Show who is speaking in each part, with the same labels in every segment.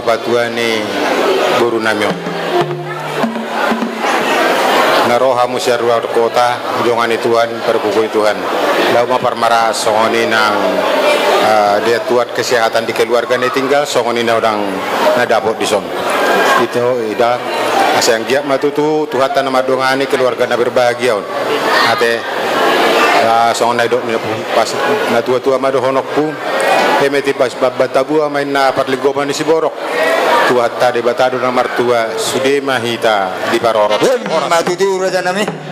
Speaker 1: batuani buru namyo naroha musyarwa kota jongani Tuhan perbuku Tuhan lauma parmara songoni nang dia tuat kesehatan di keluarga ni tinggal songoni na udang nadapot di son itu ida asang giat matutu Tuhan nama dongani keluarga na berbahagia on ate songon na idok pas na tua-tua mado honokku emeti pas batabua main na parligoman ni Siborok Tuhan tadi batado na martua sude mahita di parorot
Speaker 2: matutu raja nami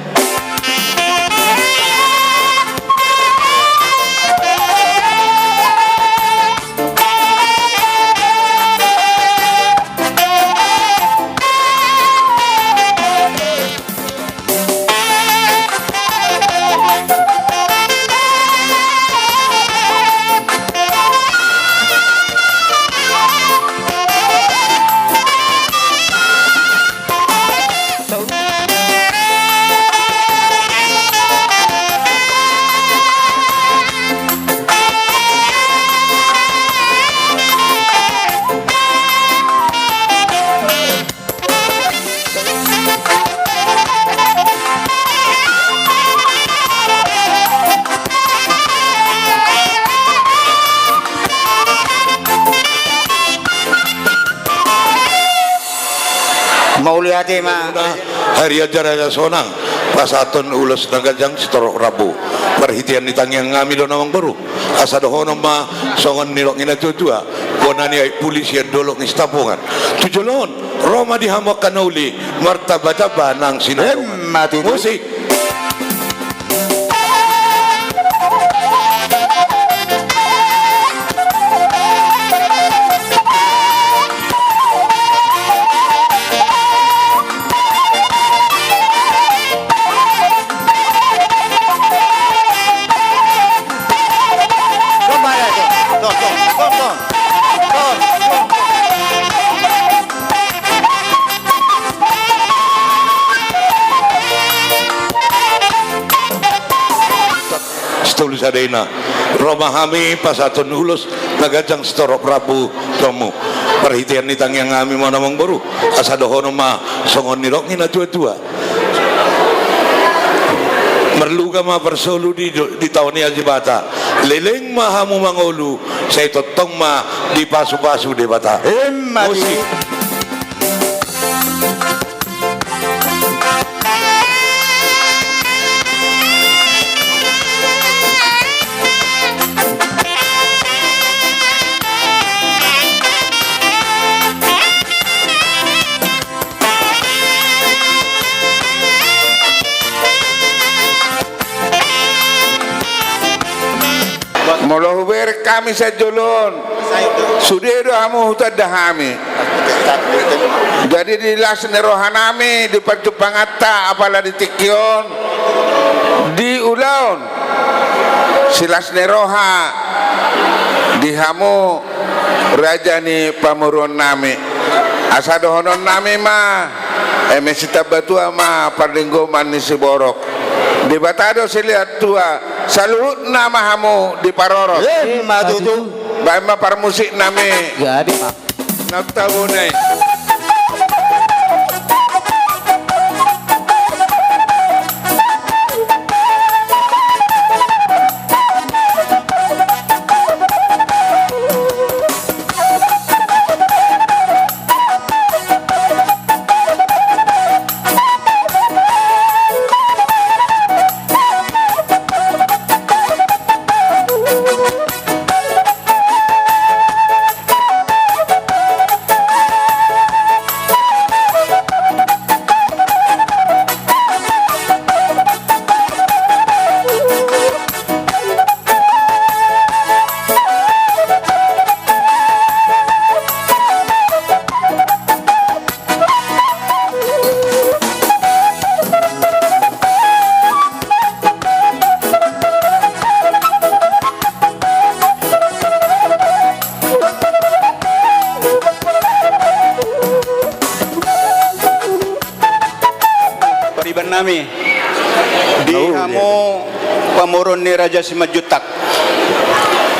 Speaker 2: mau lihat mah
Speaker 3: hari ajar aja sonang pasaton ulos nagajang sitorok rabu perhitian ditangyang ngamilo namang baru asa dohono ma songon nilok ina tutua konani ay polisi dolok ni stapungan tujolon Roma dihamak kanauli martabata banang sinadongan
Speaker 2: matutu
Speaker 3: musik tulisadena Roma hami pasaton ulos nagajang setorok Prabu tomo perhitian nitang yang ngami mau namang baru asa dohono ma songon nirok ina tua-tua merluga ma bersolu di tahun ini ajibata leleng ma hamu mangolu saya totong ma di pasu-pasu di bata musik
Speaker 4: Molo huber kami sa jolon sudero hamu hutad dahami jadi di las nerohanami di pertupangata apala di tikyon di ulaon silas neroha di hamu raja ni pamuron nami asa dohonon nami ma emesita batua ma parlinggoman ni Siborok di batado silihat tua salut nama hamu di parorot
Speaker 2: matutu
Speaker 4: baima par musik nami
Speaker 2: jadi pak
Speaker 4: naktabunai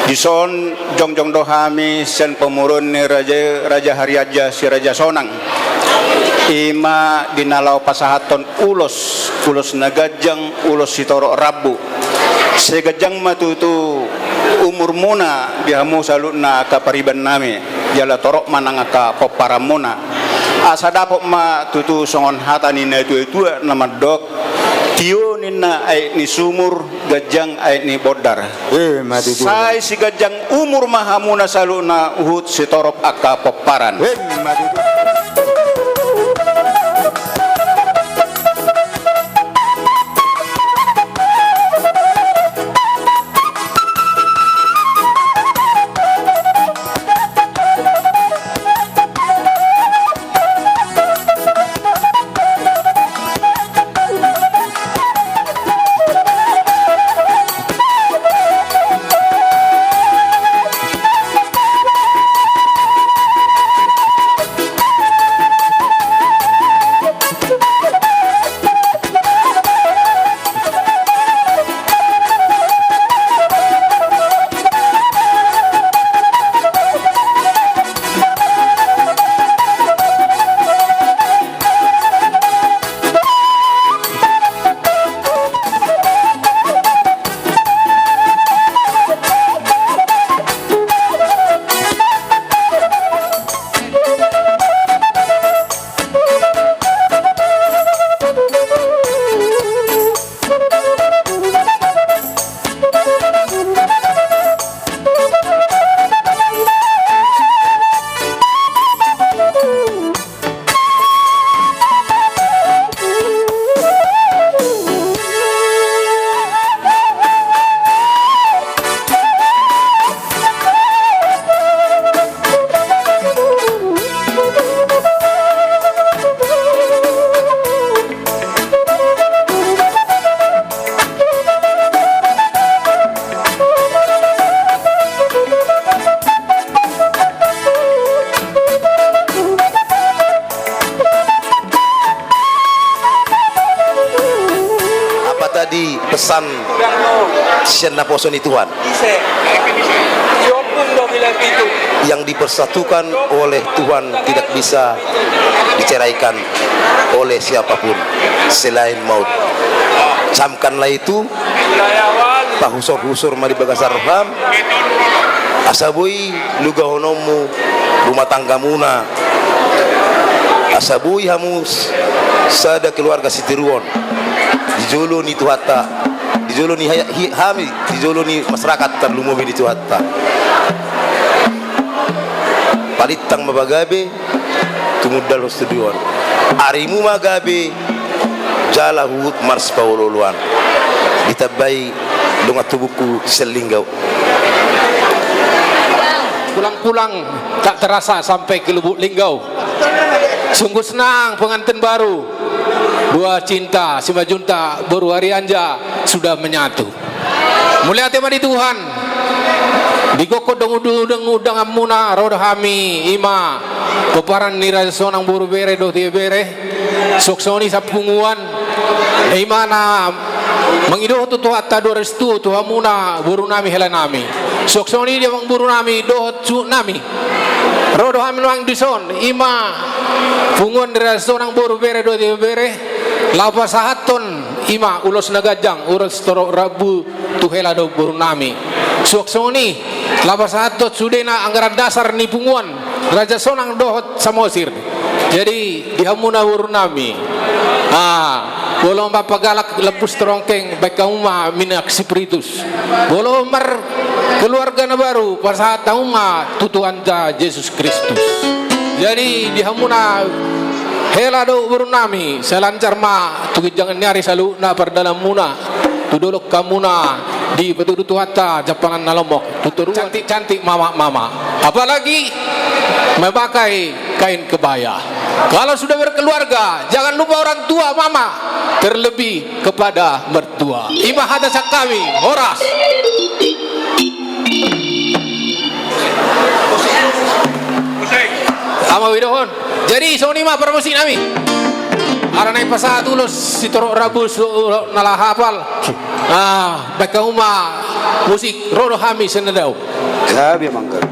Speaker 2: Dison jongjong dohami sen pemurun ni Raja Hariaja si Raja Sonang. Ima dinalau pasahaton ulos nagajang ulos sitoro rabu. Segajang matutu umur muna dihamu salutna kapariban nami. Jala torok manang ka poparamuna. Asa dapok ma tutu songon hatani na itu nama dok. Tio nina ay ni sumur gajang ay ni bodar.
Speaker 1: Matutu.
Speaker 2: Sai si gajang umur mahamuna saluna uhut si torop aka poparan.
Speaker 1: Matutu.
Speaker 5: Tadi pesan sian naposon Tuhan yang dipersatukan oleh Tuhan tidak bisa diceraikan oleh siapapun selain maut. Camkanlah itu pahusor-husor mari bagasar roham asabui lugahonomu rumah tanggamuna asabui hamus sada keluarga sitiruon dijolo ni tuhata dijolo ni hami dijolo ni masyarakat terlumubi di tuhata palitang mabagabe tumudal studion arimu magabe jala hut mars pauloluan ditabai dongat tubuku selinggau
Speaker 6: pulang-pulang tak terasa sampai ke Lubuk Linggau. Sungguh senang pengantin baru, dua cinta si Majunta Boru Harianja sudah menyatu. Mulia tema di Tuhan digokot deng udang amuna rodhami ima peparan nira sonang buru bere do tie bere soksoni sapunguan imana mengidoh tu tuata do restu tu hamuna buru nami helanami soksoni dia mang buru nami do cu nami rodo hamil wang dison ima punguan nira sonang buru bere do tie bere lapa sahaton ima ulos nagajang ulos torok rabu tu hela do buru nami soksoni lapa sahatot sudena anggaran dasar ni punguan Raja Sonang dohot samosir. Jadi dihamuna wurnami. Bolong papagalak lepus terongkeng baik kauma minak sipiritus. Bolong mar keluarga na baru pasahat tauma tutuanta Yesus Kristus. Jadi dihamuna hela do wurnami selancar ma tugi jangan nyari salu na perdalam muna. Tudolok kamuna di petudu tuhata japangan nalomok tuturuan cantik-cantik mama-mama apalagi memakai kain kebaya. Kalau sudah berkeluarga jangan lupa orang tua mama terlebih kepada mertua. Imah hadasak kami horas ama widohon. Jadi soni mah promosi nami aranai pasat ulus si torok rabu nalah hafal baik kauma musik rodo hami senedau
Speaker 7: Gabi mangkal.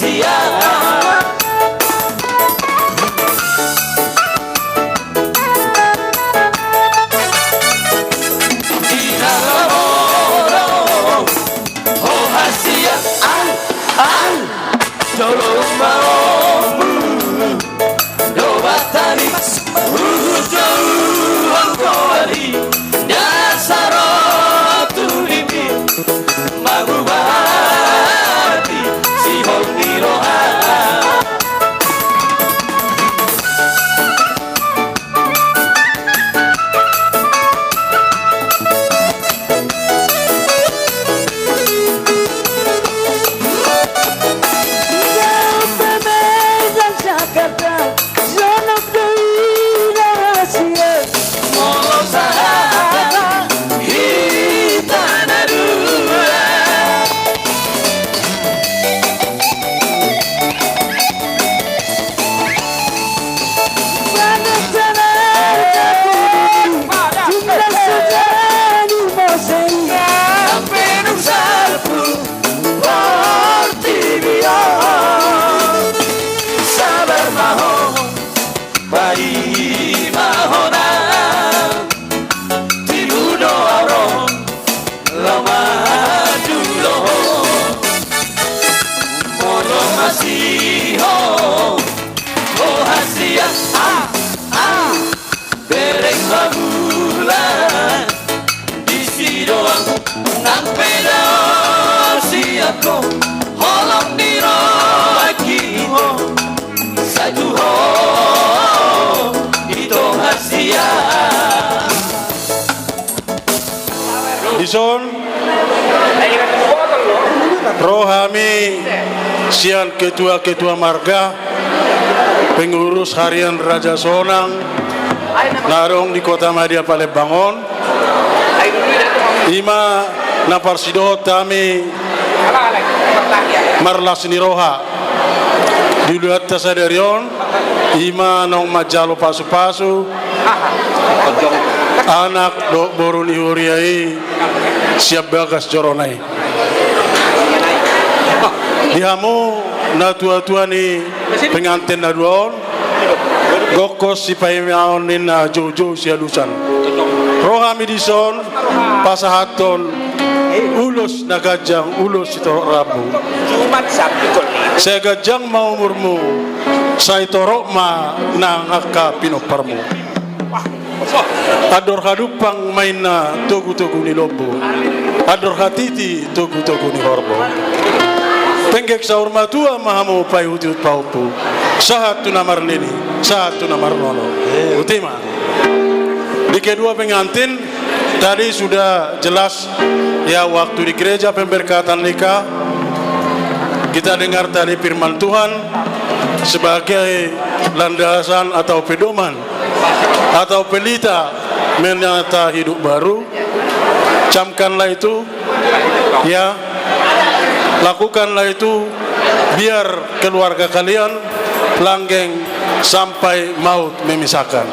Speaker 7: rahasia. Di dalam orang rahasia. Tolong mau dobatani jauh kembali dasar turibi magubati si hongiroha. Bereng mabulan di sidoang nampeda siapko holong diro akimo satu ho itu hasia.
Speaker 8: Dison Rohami sian ketua-ketua marga pengurus harian Raja Sonang narong di Kota Madia Palembang ima na parsido tami marlas ni roha diluat tasaderion ima nong majalo pasu-pasu anak do boru ni huriai siap bagas joronai dihamu na tua-tua ni pengantin na duon gokos si paimaon ni na jojo si alusan Rohami dison pasahaton ulos na gajang ulos ito rabu sa gajang maumurmu sa itorok ma nangaka pinoparmu ador hadupang main na tugu-tugu ni lobo ador hatiti tugu-tugu ni horbo penggek sa urmatua mahamu payutut paupu sahat tu namar nini sahat tu namar nono utima. Di kedua pengantin tadi sudah jelas ya waktu di gereja pemberkatan nikah kita dengar tadi firman Tuhan sebagai landasan atau pedoman atau pelita menata hidup baru. Camkanlah itu ya, lakukanlah itu biar keluarga kalian langgeng sampai maut memisahkan.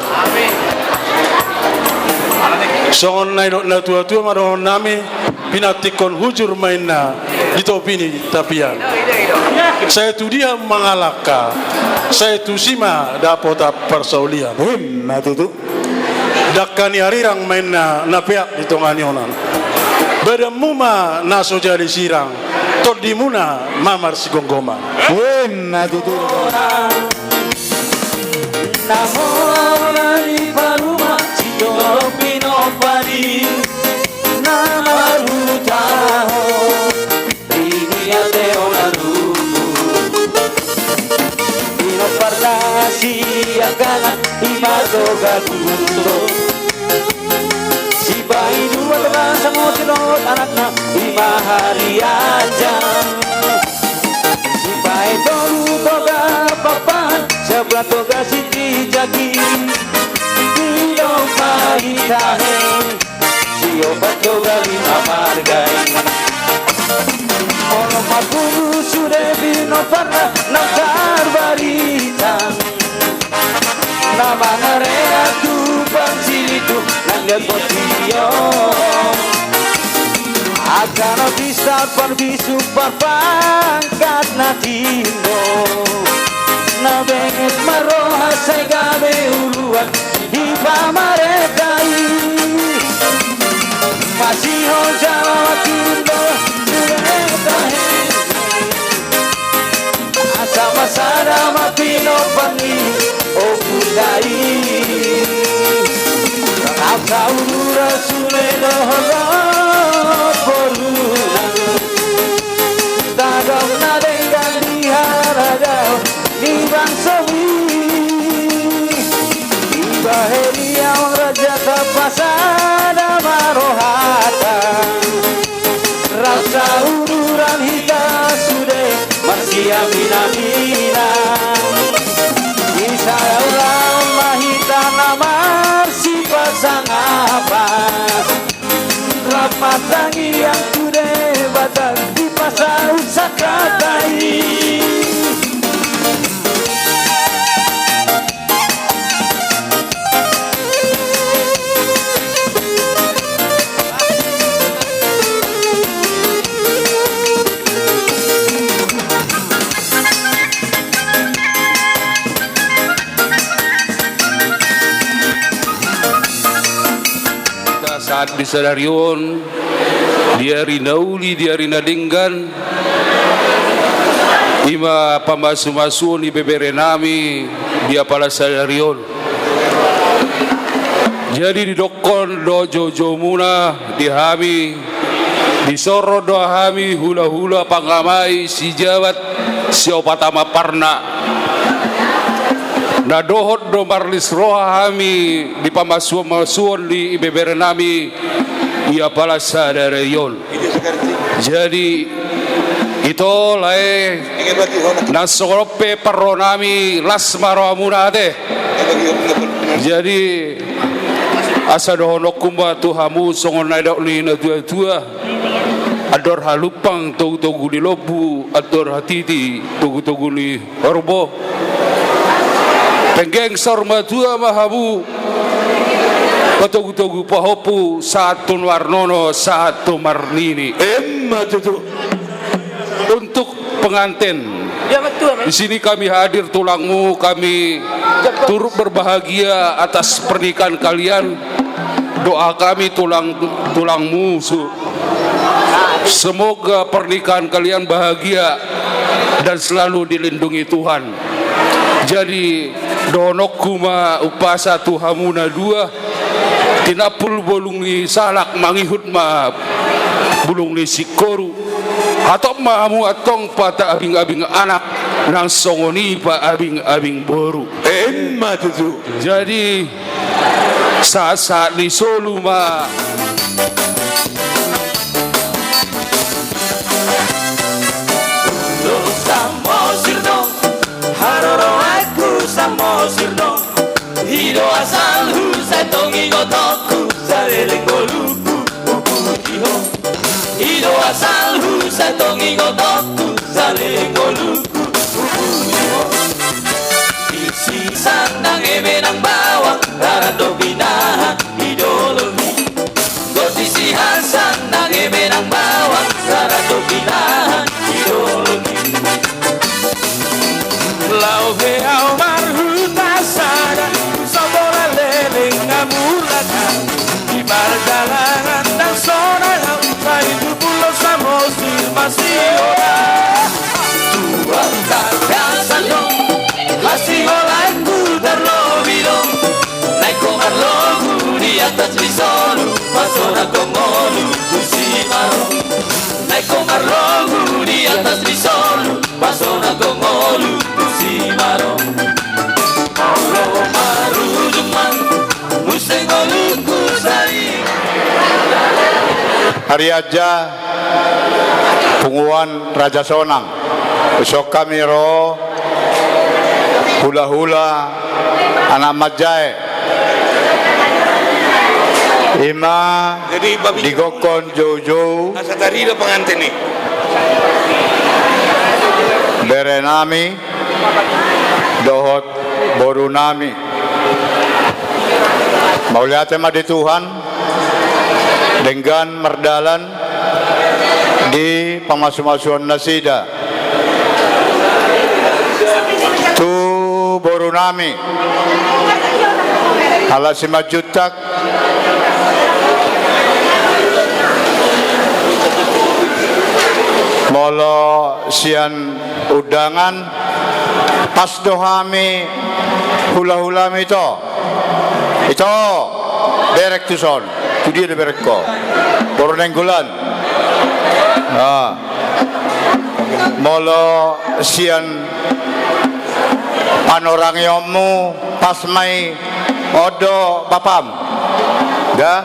Speaker 8: Songon na idok na tua-tua marohon nami pinatikon hujur mainna dito pini tapian. Saya tu dia mangalaka, saya tu sima dapota persaulian.
Speaker 5: Na tutu.
Speaker 8: Dakani arirang mainna na peak di tongani onan. Badamuma na sojali sirang, todimuna mamar sigonggoma.
Speaker 5: Na tutu.
Speaker 7: Namorani paruma sidoro pinopani namarutaho ini ade onaru pinoparlasi agana imato gagundo si bayi dua teman sangotilot anakna imahari aja si bayi dolu toga papan sebelah toga siti jagi iyo mahitahe si obat toga lima margai ono makuru sudah bino parna nakar barita nama narea tu pangsilitu nangga kotiyo akan bisa perbisu perpangkat natino na benget maroha say gabe uluan iba marekai masiho jawa tindo sureta asa masada matino pangi o kudai asa urura suleno holo poruna tadam na dengan diharagao di bangsawi baheri yang raja tapasada marohata rasa ururan hita sude masih amina bisa lama hita namar si pasang apa rapat tangi yang sude batang di pasar usakatai.
Speaker 9: Saat di Sadarion, dia rinauli, dia rinadinggan, ima pamasu-masu ni bebere nami, dia pala Sadarion. Jadi di dokon do jojo muna di hami, di soro do hami hula-hula pangamai si jawat si opatama parna. Na dohot do marlis roha hami di pamasuan di ibebere nami ia pala Sadarion. Jadi itu lae nasorope parro nami lasmaro amunade. Jadi asa dohonok kumba tuhamu songon naidok ni na tua ador halupang togu di lobu ador hatiti togu ni horbo. Penggeng sorma tua mahabu patogu-togu pahopu satu warnono satu marnini tutu. Untuk pengantin di sini kami hadir tulangmu, kami turut berbahagia atas pernikahan kalian. Doa kami tulangmu semoga pernikahan kalian bahagia dan selalu dilindungi Tuhan. Jadi donokuma upasa tuhamuna dua tinapul bolung ni salak mangihut ma bulung ni sikoru atau mahamu atong pata abing-abing anak nang songoni pa abing-abing boru tutu. Jadi saat-saat ni solu ma
Speaker 7: Samosirno hiro asal husai tongi gotoku sarele goluku uputiho hiro asal husai tongi gotoku sarele goluku uputiho isi sandang ebenang bawang rarato binahan ideologi gotisi sandang ebenang bawang rarato binahan ideologi lau veao marhuta sada sabora leleng amulakan di bardalangan dan sorangan dari pulau Samosir masih ora tuan kakasan dong masih oleh kudar lobidong naik komar logu di atas risolu masora kongolu kusimaro naik komar logu di atas risolu masora kongolu kusimaro Allah marujuman musengolu kusari
Speaker 2: Hariaja Punguan Raja Sonang besok kami ro hula-hula anak majai ima digokon jauh-jauh
Speaker 3: asa tadi do pengantin nih
Speaker 2: berenami dohot borunami mau lihat tema di Tuhan dengan merdalan di pamasu-masuan nasida tu boru nami ala simajutak molo sian udangan pas dohami hula-hulami itu berek tu son tu dia de berek ko boru nenggulan molo sian panorang yomu pas mai odo bapam dah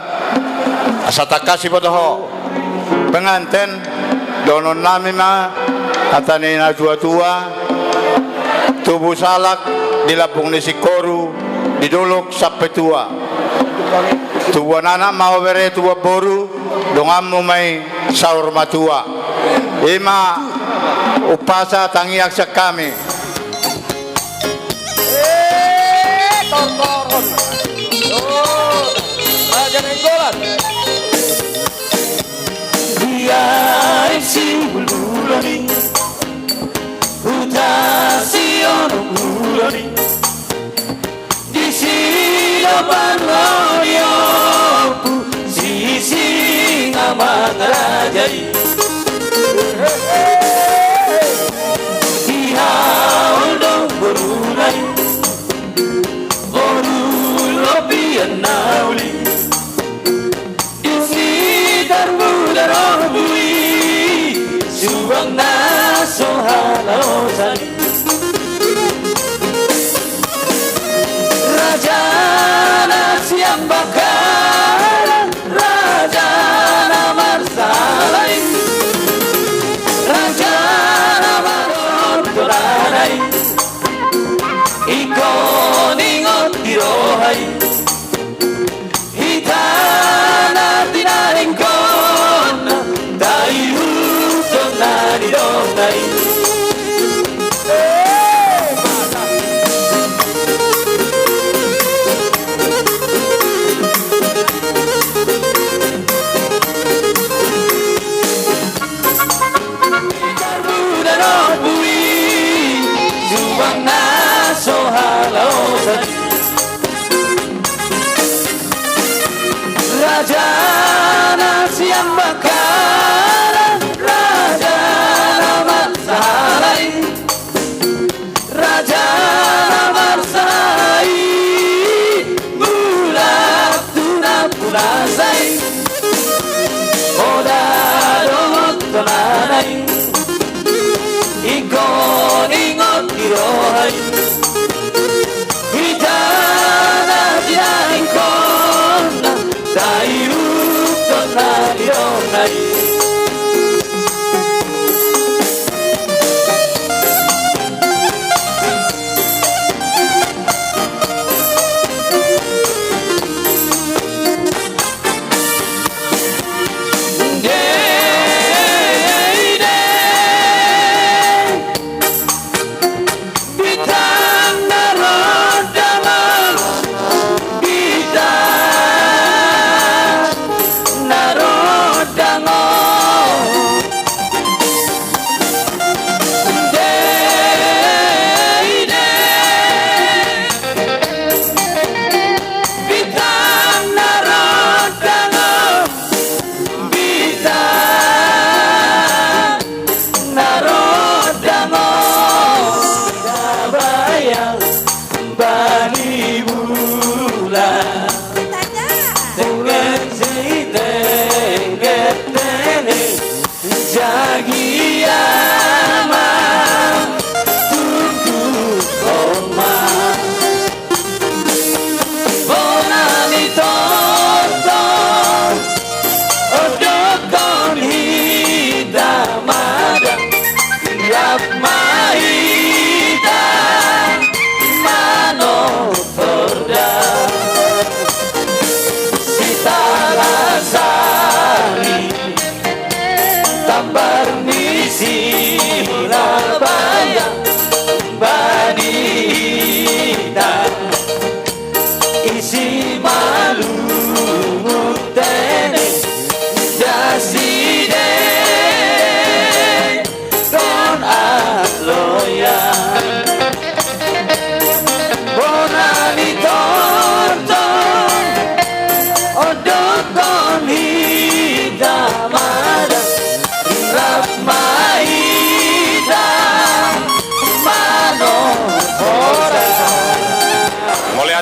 Speaker 2: asatakasi potoho penganten donon nami ma katani na tua-tua tubuh salak dilapung ni sikoru diduluk sampai tua tua nana mau bere tua boru dongamu mai saur matua ima upasa tangiak sekami
Speaker 7: Biar si bululoni Utasi onong bululoni Di sini panglonio Sisi ngamang rajai Ihaul dong berulai Borulopian nauli Subang naso halosan Raja siang bakaran Raja marsalai Raja marontoranai Ikon ingot dirohai Hitana tinaringkon Dayu nari dong nari Subang naso halosan Raja siang bakaran Raja salai Raja marsai Mulak tunap punasai Oda dohot tonanai Ikon ingot dirohai Hidana dia ikon Tayu tonari ronai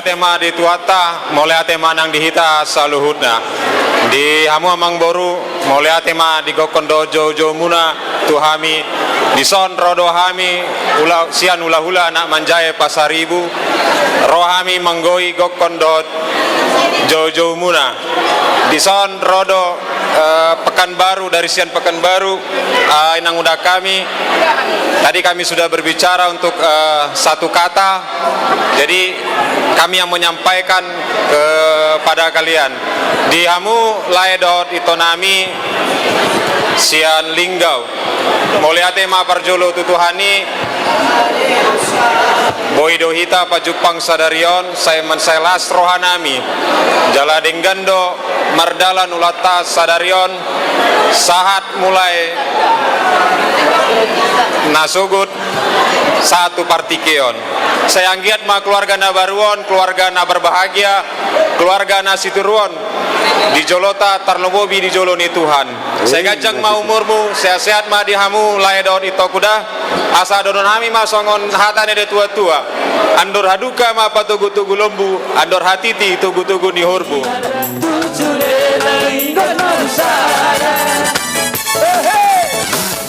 Speaker 1: tema di tuata mulai tema nang dihita saluhutna di hamu amang boru mulai tema di gokondo jo muna tuhami di son rodo hami ula sian ula hula anak manjaya pasaribu rohami manggoi gokondo jo muna di son rodo Pekanbaru dari sian Pekanbaru inang udah kami tadi kami sudah berbicara untuk satu kata, jadi kami yang menyampaikan kepada kalian di hamu laedot itonami sian linggau moliate ma parjolo tutuhani boido hita pajupang sadarion saya menselas rohanami jala denggando mardalan ulata sadarion sahat mulai nasugut satu partikeon saya anggiat ma keluarga na baruon keluarga na berbahagia keluarga na situruon di jolota tarnobobi di joloni Tuhan saya gajang ma umurmu sehat-sehat ma dihamu laedon ito kuda asa donon hami ma songon hatane de tua-tua andor haduka ma patugu-tugu lombu andor hatiti tugu-tugu ni horbu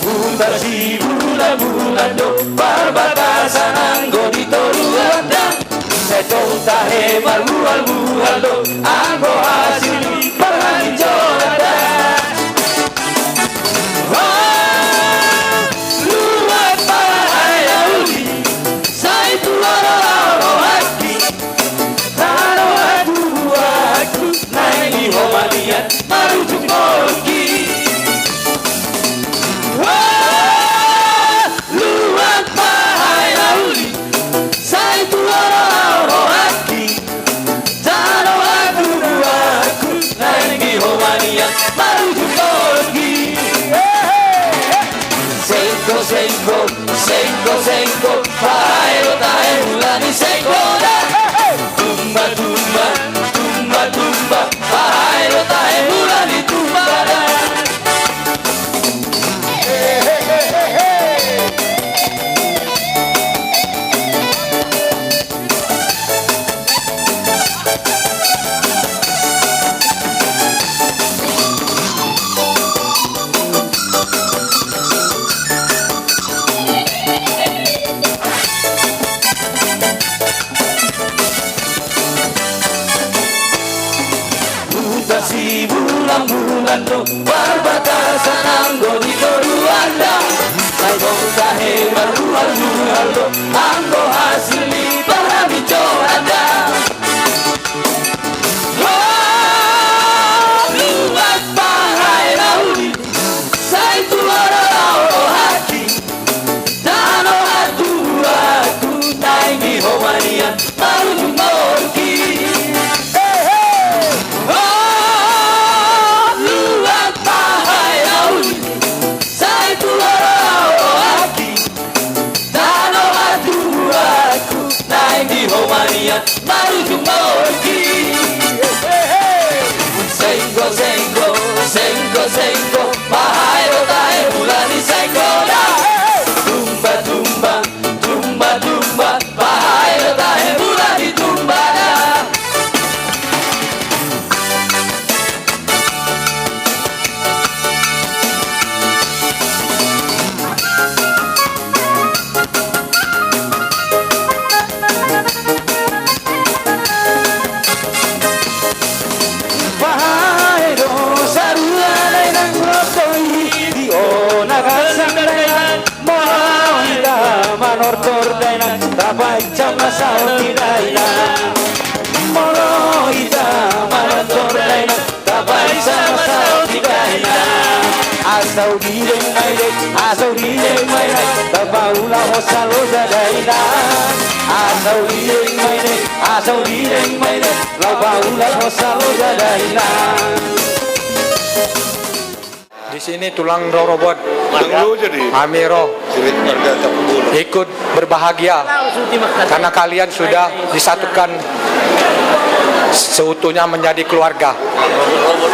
Speaker 7: Bundasi bulan do perbatasan anggo di toruanda setonta he malual do anggo hasil perhancorada luat bahaya uli sai tuloro hati taro aku naik homalian marujuk moki Senko, paero tae ulani senko da. Tumba, paero tae ulani tumba da. Bulan do perbatasan anggo di toruanda sai bongka he malual do anggo hasil di perhancorada luas bahai lauli sai tuloro hati dano hatu aku naik di homanian malu morki baru jumorki senko bahaya tae bulani senko da tumba bahaya tae bulani tumba da Tapai chama saudi daina molo ita marator daina tapai chama saudi daina asaudi deng mai tapaula hosalo daina asaudi deng mai tapaula hosalo daina.
Speaker 10: Di sini tulang robot Amiro ikut berbahagia karena kalian sudah disatukan seutuhnya menjadi keluarga.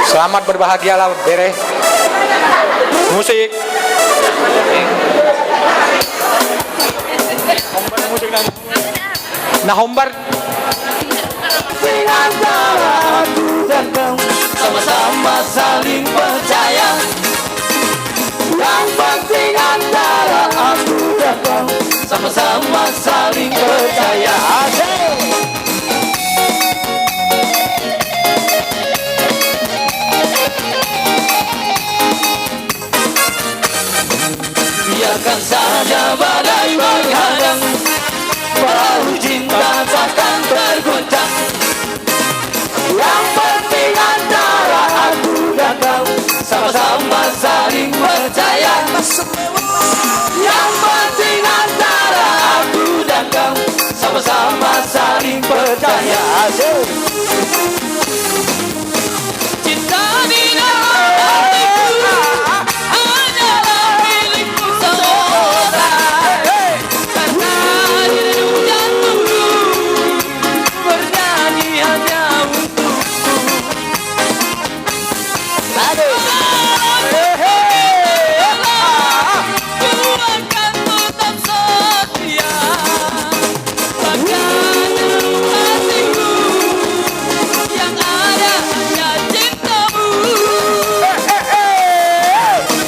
Speaker 10: Selamat berbahagialah Bere. Musik. Nah hombar
Speaker 7: penting antara aku dan kau sama-sama saling percaya. Yang penting antara aku dan kau sama-sama saling percaya. Biarkan saja badai menghadang, perahu cinta takkan tergoncang. Yang penting antara aku dan kau sama-sama saling percaya. Yang penting antara aku dan kau sama-sama saling percaya. Cinta di dalam hatiku hanyalah milikmu seorang. Karena di dalam jantungku bernyanyi hanya untukku. Aduh. Ku akan tetap setia, bahkan dalam hatiku yang ada hanya cintamu.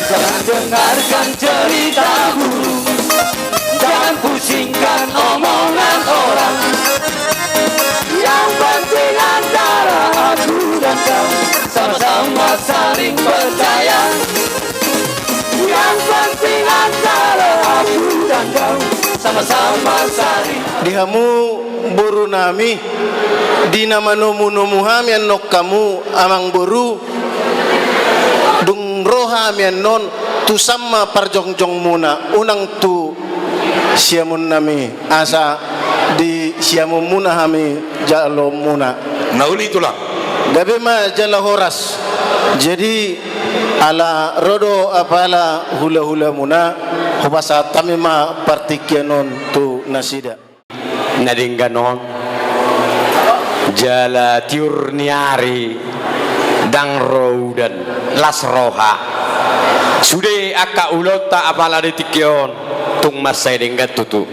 Speaker 7: Jangan dengarkan cerita burung, jangan pusingkan omongan orang. Yang penting antara aku dan kau sama-sama saling percaya. Yang penting antara aku dan kau sama-sama saling.
Speaker 11: Dihamu boru nami di nama nomu hamian nok kamu amang boru dung roha mian non tu sama parjongjong muna unang tu siamun nami asa di siamun muna hami jalo muna
Speaker 3: Nauli tulang.
Speaker 11: gabe ma jala horas jadi ala rodo apala hula muna hubasa tamima partikianon tu nasida
Speaker 10: Nadingganon jala tiurniari dang roudan las roha sude aka ulota apala detikyon tung masay denggat tutu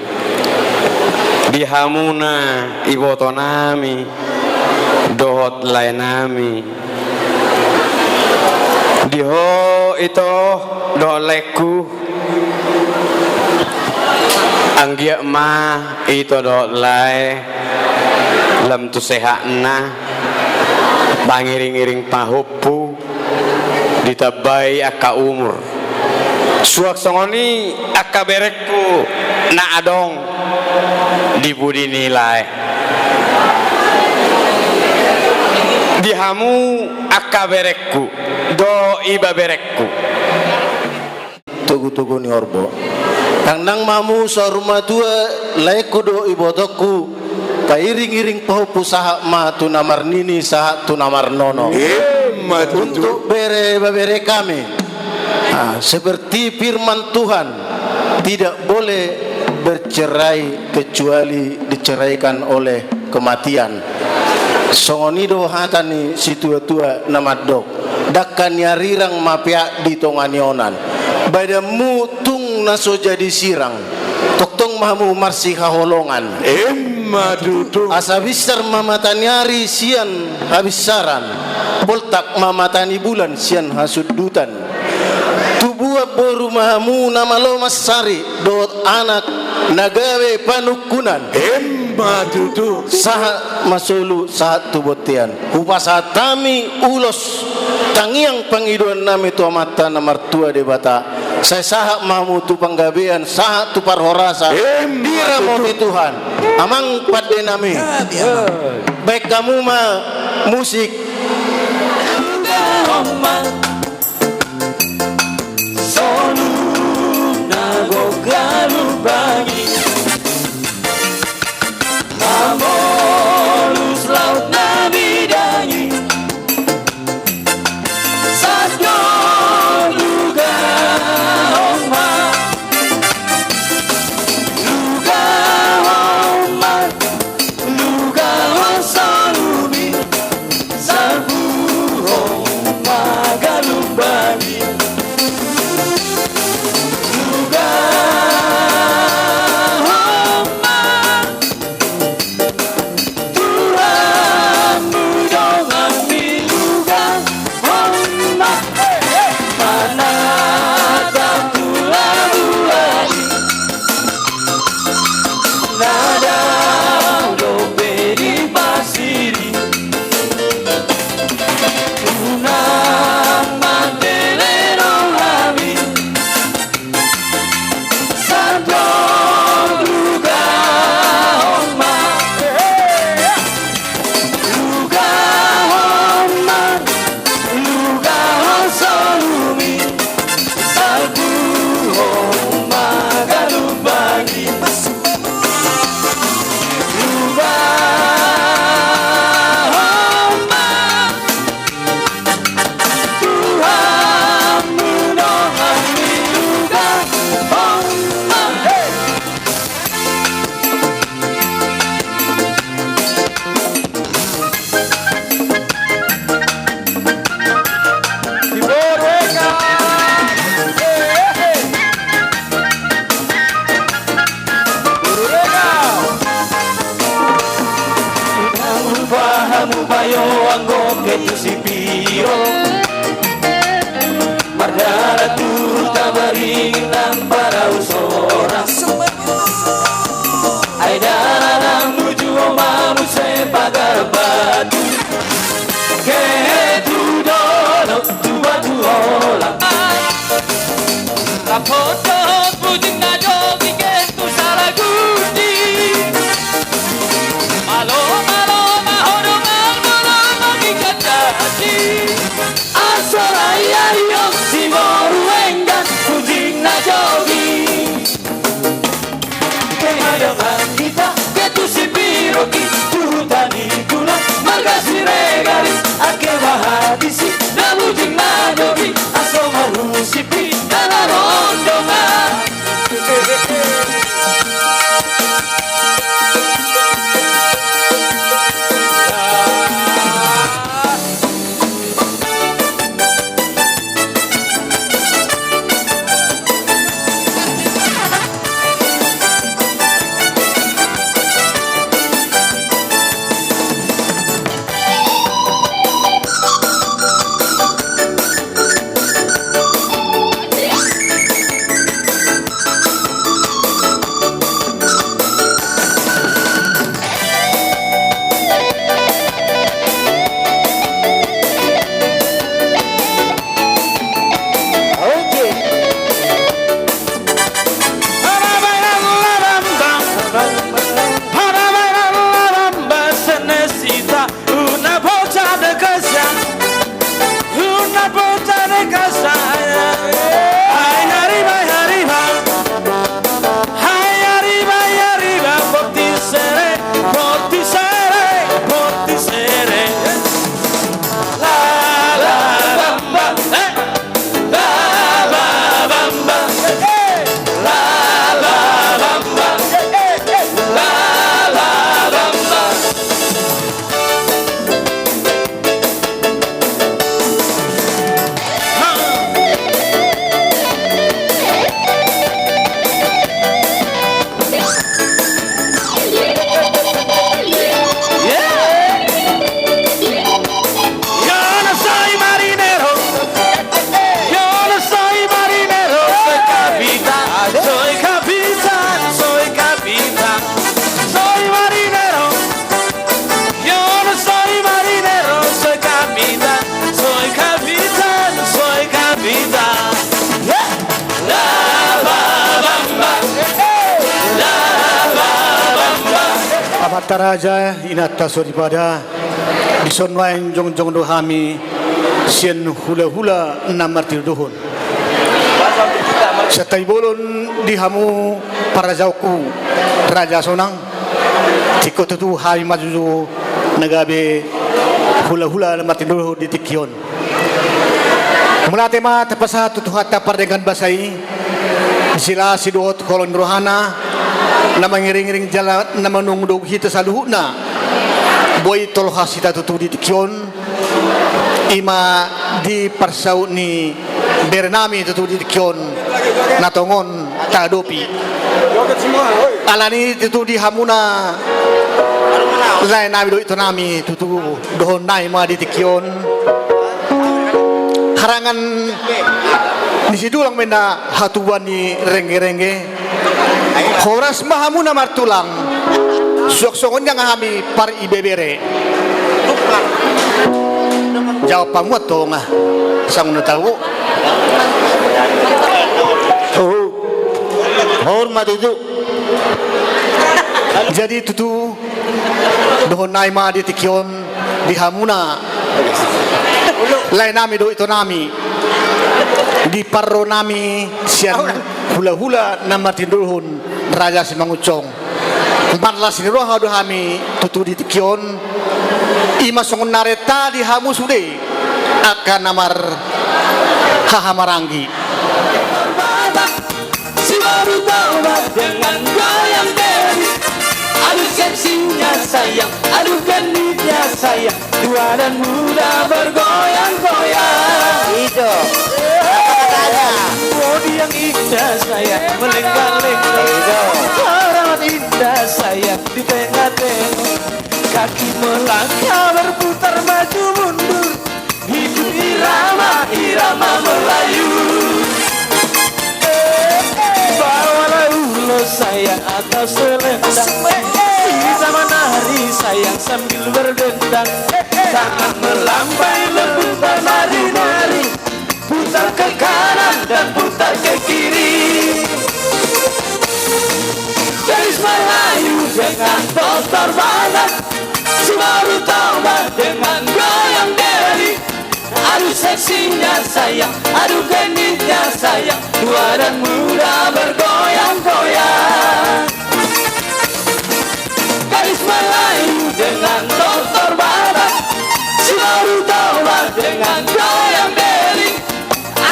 Speaker 10: dihamuna iboto nami dohot lainami diho ito doleku anggia ma ito do lai lam tu sehat na bangiring-iring pahupu ditabai aka umur suak songoni aka berekku na adong dibudi nilai dihamu aka berekku do iba berekku
Speaker 11: tugu ni orbo nang mamu sa rumah tua laiku do ibotoku pairing-iring pahupu saha ma tu namar nini saha tu namar nono untuk bere kami seperti firman Tuhan tidak boleh bercerai kecuali diceraikan oleh kematian. Songonido hatani si tua-tua namadok dakkan yarirang mapia di tonganionan badamu tung naso jadi sirang toktong mahamu marsi haholongan dudu asa bisar mamatanyari sian habisaran boltak mamatani bulan sian hasudutan tubuh boru mahamu nama lomas sari dot anak nagawe panukunan dudu sahat masulu sahat tubotian upasatami ulos tangiang pangiduan nami tua mata namar tua debata saya sahat mamu tu panggabean sahat tu parhorasa dira mau di Tuhan amang pada nami baik kamu mah musik
Speaker 7: sonu nago galu bagi Amolus laut nabidangi Satyo luga homa Luga hosalumi Sabu homa galubagi Luga nada lo peri pasiri una mantelero labi santo luga oma luga solumi salbu oma galubagi luga oma Tuhan menolongi luga oma Fahamu bayo anggo ketu sipiro Mardara turta baringan para usora Aidara menuju omamu sepagar batu Ketu dono tua tuola Kapoto pujing najogi ketu salah gusti Malo Asoraya yoksimoru enggan pujing najogi Kehadangan kita ketu sipiro kitu hutani kuna Margasi regalis ake bahadisi na pujing najogi Asomaru sipi dana rondongan
Speaker 11: Taraja inata soripada disonwain jong dohami sien hula namartir dohon setai bolon dihamu para jauku Raja Sonang tiko tutu hai majuju nagabe hula namartir dohon di Tikion mulatema tapasa tutuhata pardengan basai sila sidot kolon rohana na mangiring-iring jala na manungdog hita sa luhuna boy tolha sita tutudi Tikion ima di parsaw ni Bernami tutudi Tikion natongon tadopi alani tutudi hamuna lai nami do ito nami tutu dohon nai ma di Tikion harangan di sidulang mena hatuan ni rengge-rengge Horas mahamuna martulang Suak-suakon nga kami par ibebere. Jawab pamuat to nga. Sang natawo. Oh. Hormat itu. Jadi tutu dohon naima di tikyon di hamuna. Lain nami do itu nami. Di parro nami sian hula-hula nama tindulhun Raja Simangucong. 14 roha do hami tutu di tikyon ima songon nareta di hamu sude akan namar hahamarangi.
Speaker 7: Si baru taubat dengan goyang deri. Aduh seksinya sayang, aduh genitnya sayang, tua dan muda bergoyang-goyang. Itu bodi yang indah sayang, melenggang-lenggang. Selamat indah sayang, di tengah-tengah. Kaki melangkah berputar maju mundur. Hidup irama Melayu. Bawalah ulo sayang atau selendang. Kita menari sayang sambil berdendang. Tangan melambai lembut menari-nari. Putar ke kanan dan putar ke kiri. Garis Melayu dengan totor banget. Si baru taubat dengan goyang deri. Aduh seksinya sayang, aduh genitnya sayang, tua dan muda bergoyang-goyang. Garis Melayu dengan totor babat. Si baru taubat dengan goyang deri.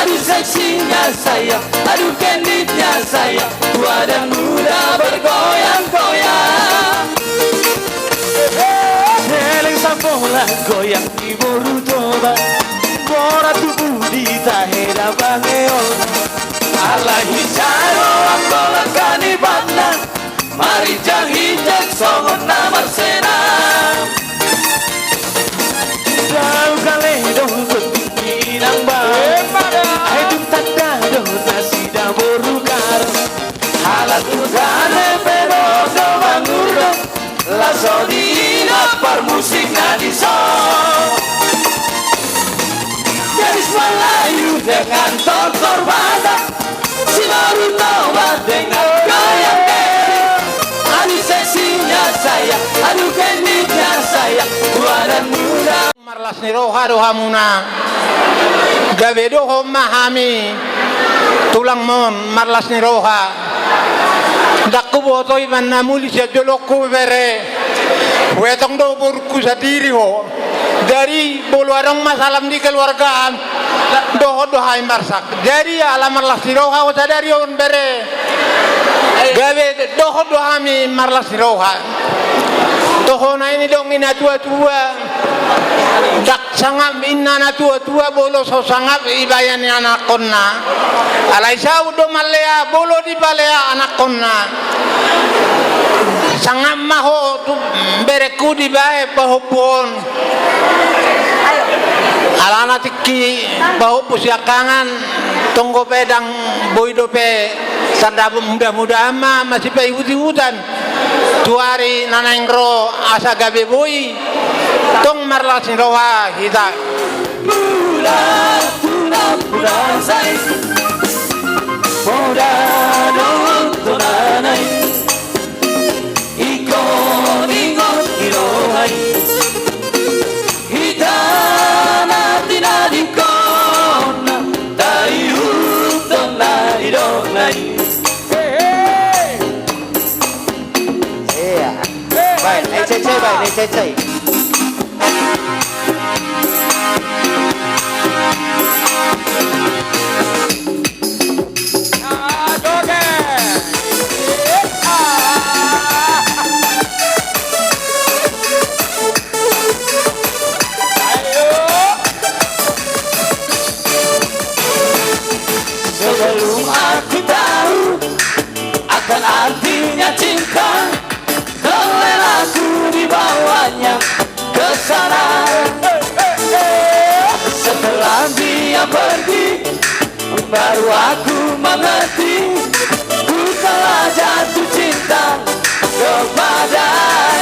Speaker 7: Aduh seksinya sayang, aduh genitnya sayang, tua dan muda bergoyang-goyang. Neleng sampola goyang di Borutoba. Bora tubuh di tahera bangeona. Alahi caro anggola kanibanda. Mari jang-hijak songon namar senang. Lau kaledo ketinggi nang bang. Aidum tanda do nasi da borukar. Halat urgane pero do bangurdo. La sodina par musik nadiso. Garis Melayu dengan totor badak. Si baru taubat dengan goyang deri. Aduh seksinya sayang, aduh genitnya sayang, tua dan muda.
Speaker 11: Marlas ni roha doha muna. Gawe doho mahami. Tulang mon marlas ni roha. Dakku botoi manna muli sia jolokku bere. Wetong do burku sadiri ho. Dari bolu arang masalam di keluargaan doho dohai marsak. Jadi alam marlas ni roha o sadari on bere. Gawe doho dohami marlas ni roha. Doho na ini dong ina tua-tua. Dak sangap inna na tua-tua bolo so sangap ibayan anak konna. Alai sau do malea bolo di balea anak konna. Sangap maho tu bereku di bae pahopon. Alana tiki bahu pusiakangan tonggo pedang boidope sanda muda-muda ama masih pe hutan tuari nanengro asa gabe boy tong marlas roha kita
Speaker 7: Muda say Muda dong tunanay Ikon irohay Hitana tinadikon Tayo tong laidonay Bài này chơi Sebelum aku tahu akan artinya cinta, relaku dibawanya ke sana. Setelah dia pergi, baru aku mengerti, ku telah jatuh cinta kepadanya.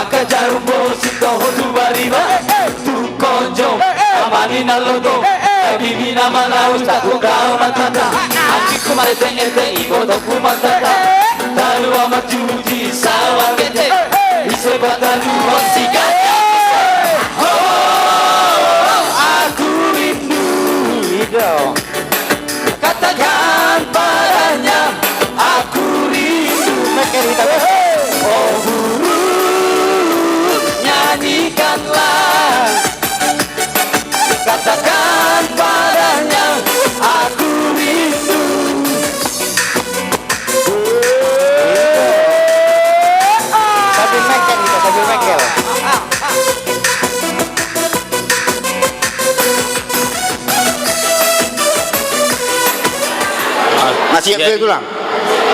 Speaker 7: Maka jarumbo sito hotu bariba Tu konjo amani nalodo Bibi nama lau taku kau matata Aki kumarete ete ibodo kumatata Taru amat juji sawa kete Ise batalu konsiganya Aku rindu Katakan padanya Aku rindu Oh burung nyanyikanlah Katakan padanya Aku rindu
Speaker 2: Sambil mengkel kita, sambil mengkel. Masih
Speaker 10: Jadi-
Speaker 2: itu lang.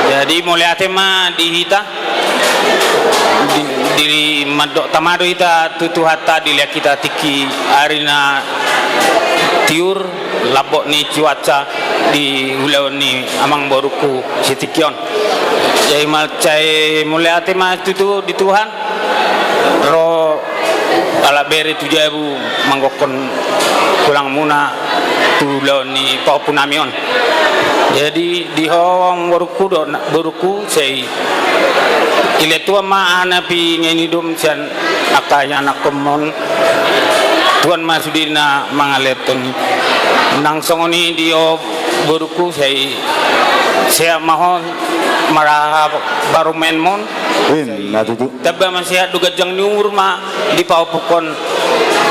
Speaker 10: Jadi mulai tema di hita di madok tamado ita tutu hata dilihat kita tiki arina tiur labok ni cuaca di hulau ni amang boruku sitikion. Jadi malcai mulai tema tutu di Tuhan ro ala beri tujabu manggokon pulang muna tu lau ni paupunamion. Jadi di hong boruku sei ile tua ma anapi ngeni dum sian akaya anak komon tuan masudina mangaleton nang songoni dio boruku sei saya mahon marah baru menmon tapi masih duga jang niur ma di paupukon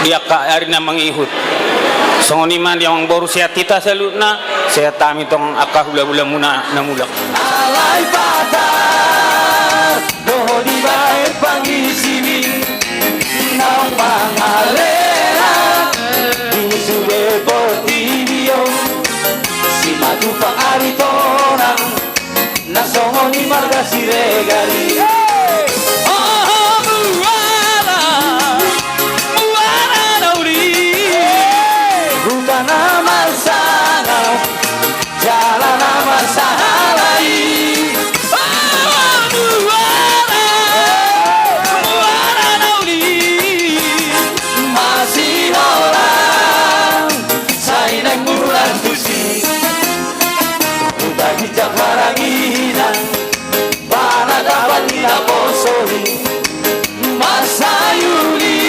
Speaker 10: dia ka arina mangihut songoni man yang baru saya tita selutna saya tami tong akah hula-hula muna namulak
Speaker 7: Alay pada Doho di bae pangisini Nang mangalera Ini sude potibio Si madu pang aritonang Nasongoni marga si regali Oh muara Muara nauri Hutan amal sana Jalan amal sahalai Muara nauri Masih orang Sainang bulan tusi Udah hijab marangina Bana dapat tidak posori Masa yuli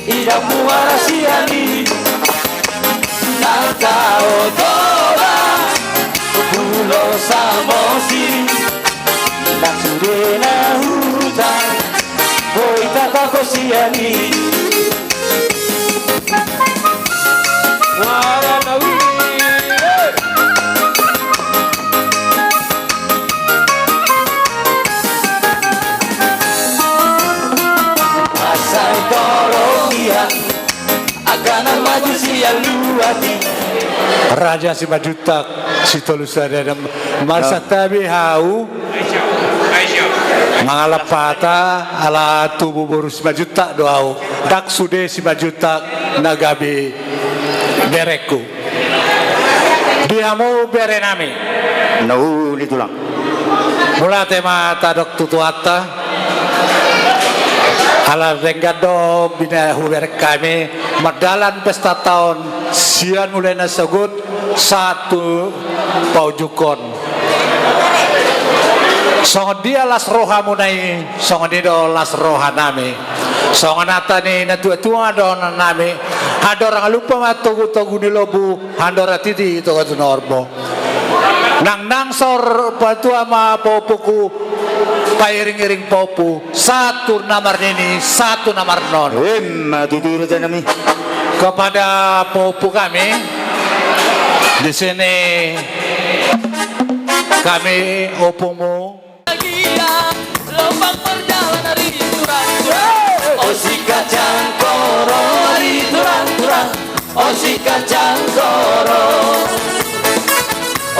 Speaker 7: Ida muara siani Nalka otoba Pulo Samosiri Nang surena hutan Boy tako siani Muara nawi Asal Dorogia Aganan maju siang luati
Speaker 11: Raja si majutak si tolusa dan masa tabi hau mangalapata ala tubuh borus majutak doau dak sude si majutak nagabi bereku dia mau berenami
Speaker 2: Nau itu lang.
Speaker 11: mula tema tadok tutuata ala renggado bina huber kami madalan pesta tahun sian mulai nasagut satu paujukon songon dia las roha munai songon dia las roha nami songon ata ni na tua do nami hador lupa matogu ni lobu handora titi itu katu norbo nang sor patua ma popuku pairing-iring popu satu namar ini satu namar non
Speaker 2: Tuturo dyan nami.
Speaker 11: kepada popu kami di sini kami opomu
Speaker 7: Lompat perjalanan dari turang-turang Oh si kacang koro dari turang-turang Oh si kacang koro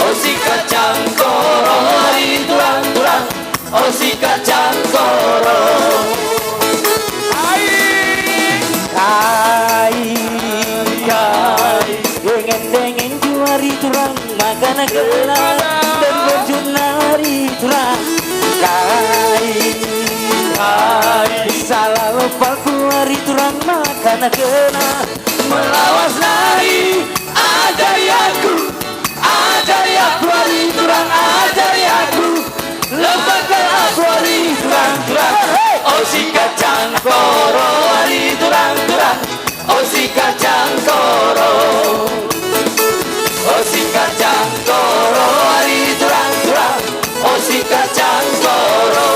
Speaker 7: Oh si kacang koro dari turang-turang Oh si kacang koro Dengeng juari turang Makanan gelang Dan berjunari turang Kai kena melawas lari. Ajari aku hari turang ajari aku. Lembakan aku hari turang. Oh si kacang koro hari turang. Oh si kacang koro. Oh si kacang koro hari turang. Oh si kacang koro.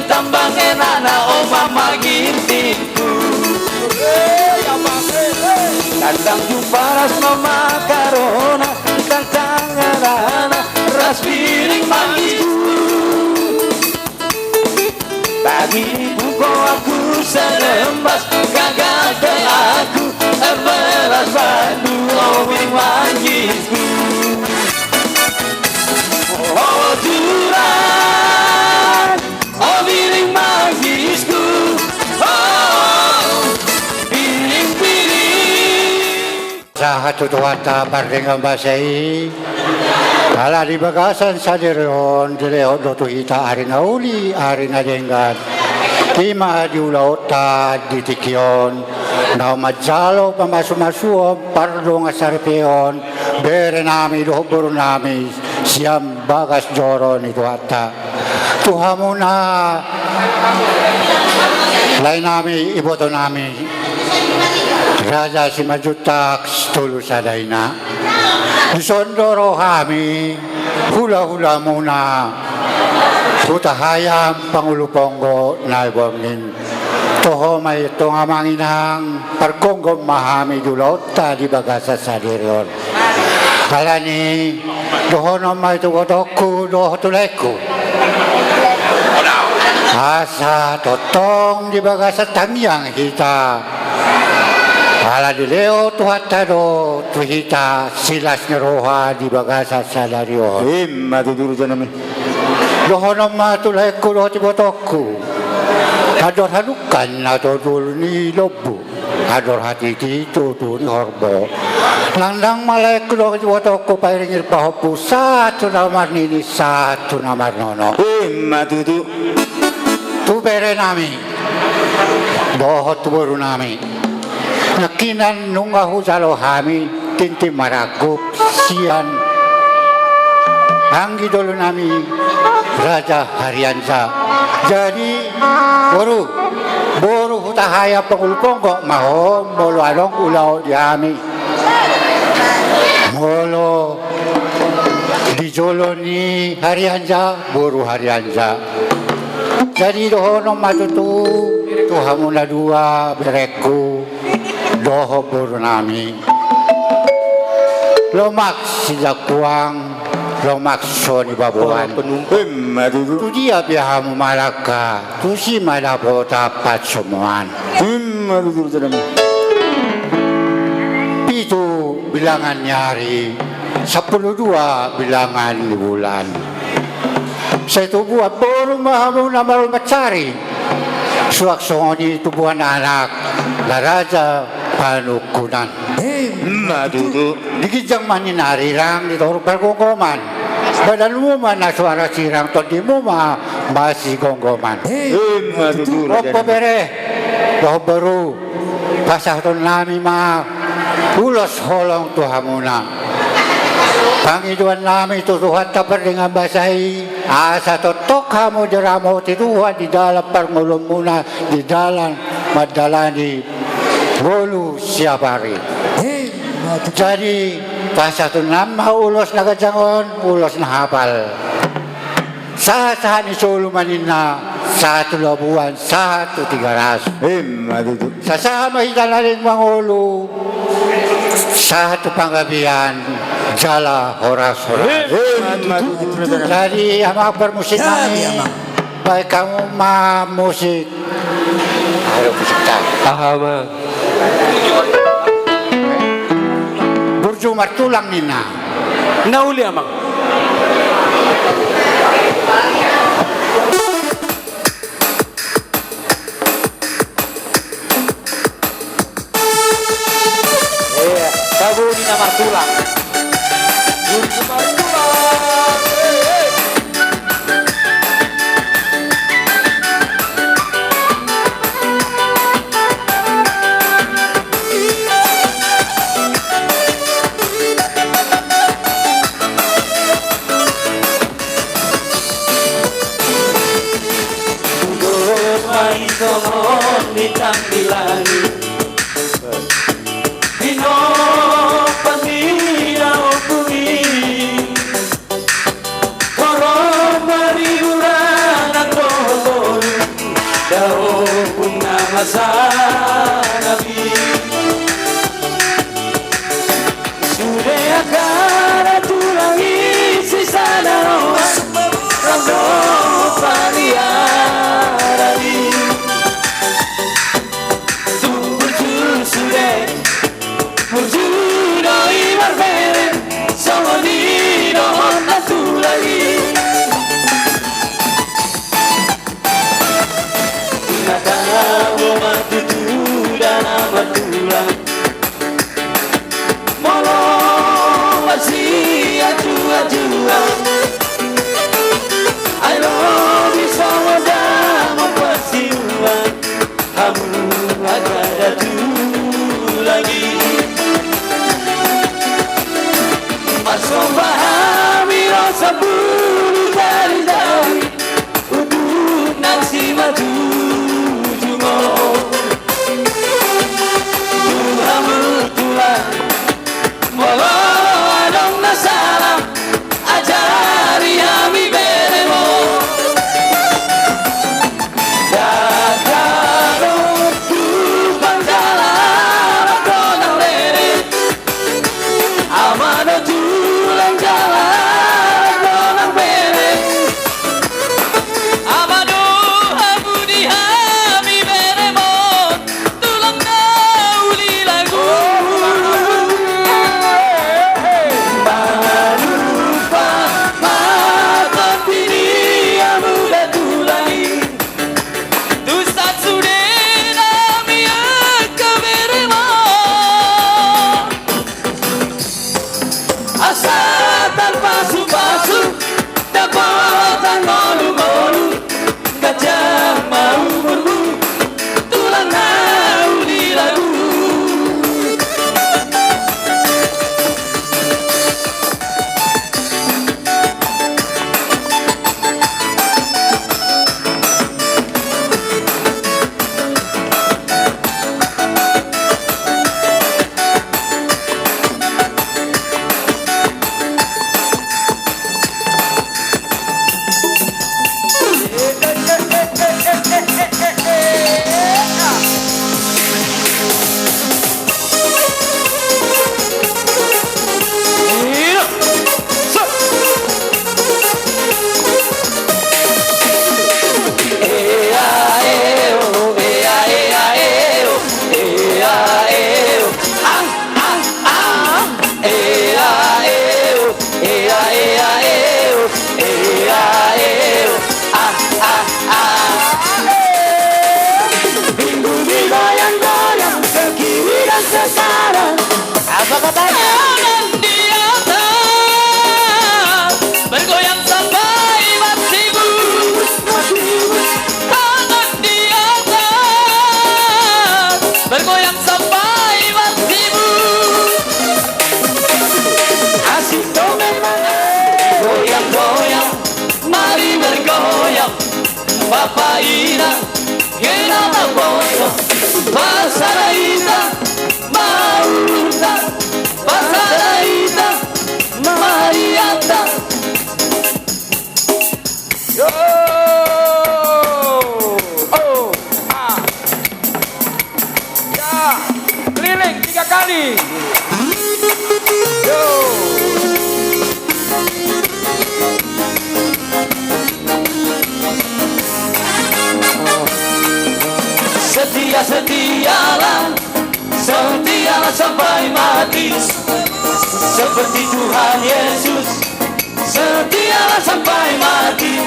Speaker 7: Tambang enana oh mama gintinku. Kandang juparas mama karona. Kandang enana ras piring mangisku. Bagi buku aku serembas. Gagal ke aku beras badu oh piring mangisku. Oh Turan, oh piring magisku. Oh piring-piring.
Speaker 12: Sahat tutuwata pardengang basai. Kala di bagasan sa direon, direhon do tuhita arina uli, arina denggan. Kima di ulaota di tikyon. Na majalo pamasumasua pardo nga sarpeon. Bere nami dohoboro nami. Siam bagas joro ni tuwata. Tuhamu na lain nami iboto nami Raja Simajutak tulu sadaina Sondoro kami hula-hula muna Putahayam Pangulo Pongo na ibongin Toho may tungamanginang Parkonggom mahami dulota di bagasa sa dirion Kalani dohono may tugotoku dohotuleku Asa totong di bagasa tamyang kita Ala di leo tuhatado tuhita silas ni roha di bagasa salario
Speaker 2: Maduduro dyan namin.
Speaker 12: Dohono matuleko doho tibotoku Ador halukan na todul ni lobo Ador hati tito ni horbo Landang malek doho tibotoku pairingir pahopu Satu namar nini satu namar nono
Speaker 2: Madudu.
Speaker 12: Tu bere nami doho tu baru nami nakinan nunga husalo hami tinti marakup sian anggi dulu nami Raja Haryansa jadi boru hutahaya pengulponggo maho molo along ulau di hami molo di jolo ni Haryansa boru Haryansa jadi dohono matutu tuhamu na dua bereku doho buru nami lomak sejak kuang lomak soni babuan tu dia bihamu malaka tu si malapo tapat semuan itu bilangan nyari 12 bilangan di bulan saya tubuhan baru mahamu na marul macari suak songoni tubuhan anak la raja panukunan
Speaker 2: Madudu.
Speaker 12: digijang maninari rang di torok pergonggoman badan mo man na suara sirang to di mo masih gonggoman
Speaker 2: Madudu.
Speaker 12: opo bere doh baru pasah ton nami ulos holong tuhamuna Panginoon namin tutuhat tapat dengan basahi. Asa totok kamu jeramo tiduhan di dalam pangulong muna di dalam madalani bolu siapari. Jadi pasatu nama ulos na kajangon, ulos na hapal. Sa ni Solo Manina, sa Tulabuan, sa 300. Sa sama hitalaling Mangulo, sa panggabihan, jala horas-horas. Jadi ama permusik kami, baik kamu musik, ayo musik tak.
Speaker 6: Ahama.
Speaker 12: Berjumar tulang nina.
Speaker 6: Nauli amang.
Speaker 7: Sabu ni nama tulang. Bergoyang sampai bersibu. Asik dong. papaina Gena maposo Pasaraita Maurta Pasaraita Mariata
Speaker 4: Yo. Oh. Ah. Ya. Keliling 3 kali. Yo.
Speaker 7: Setialah sampai mati seperti Tuhan Yesus. Setialah sampai mati.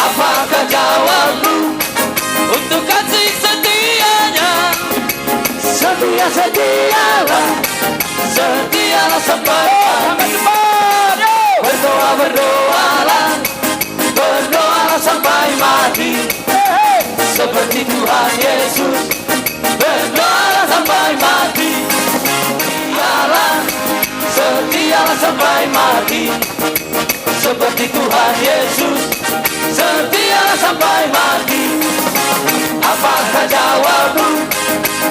Speaker 7: Apakah jawabmu untuk kasih setianya? Setialah sampai mati. Berdoalah sampai mati. Seperti Tuhan Yesus, berdoalah sampai mati. Setialah sampai mati. Seperti Tuhan Yesus, setialah sampai mati. Apakah jawabmu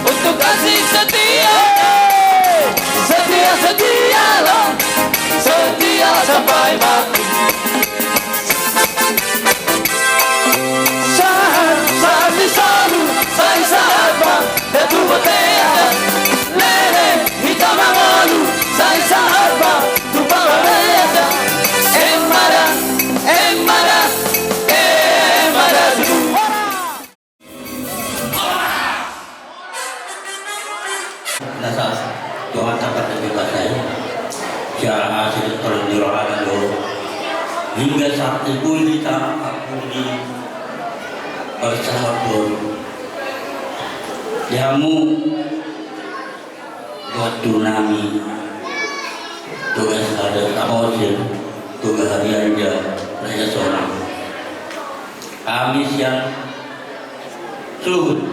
Speaker 7: untuk kasih setia? Setialah sampai mati. Sai sahaja da tua terra, lele hitam malu. Sai sahaja tu palavra, emara tu.
Speaker 13: Nasa Tuhan dapat bebas saya. Cara hasil pernirohan lo hingga saat itu kita aku di bersahabat. Jamu buat tsunami tugas ada Samosir tugas Harianja Raja Sonang kami siang suhud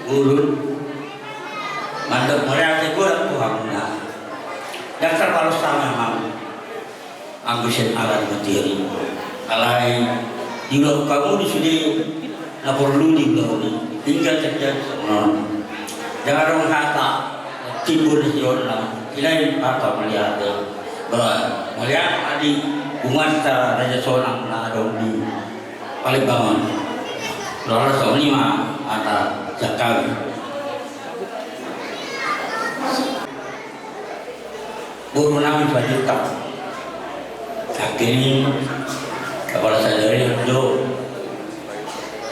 Speaker 13: urut mandek mereaksi kurang Tuhan dan terlalu sama memang anggusin alat materi alai di luar kamu di sini nak perlu di luar ini tinggal kerja semua. Jangan orang kata timbul di sana. Ilain apa melihat adik hubungan antara Raja Sonang dan di Palembang. Lalu Sony mah ada Jakarta. Buru nami Fajuta. Akhirnya kepala saya dari Indo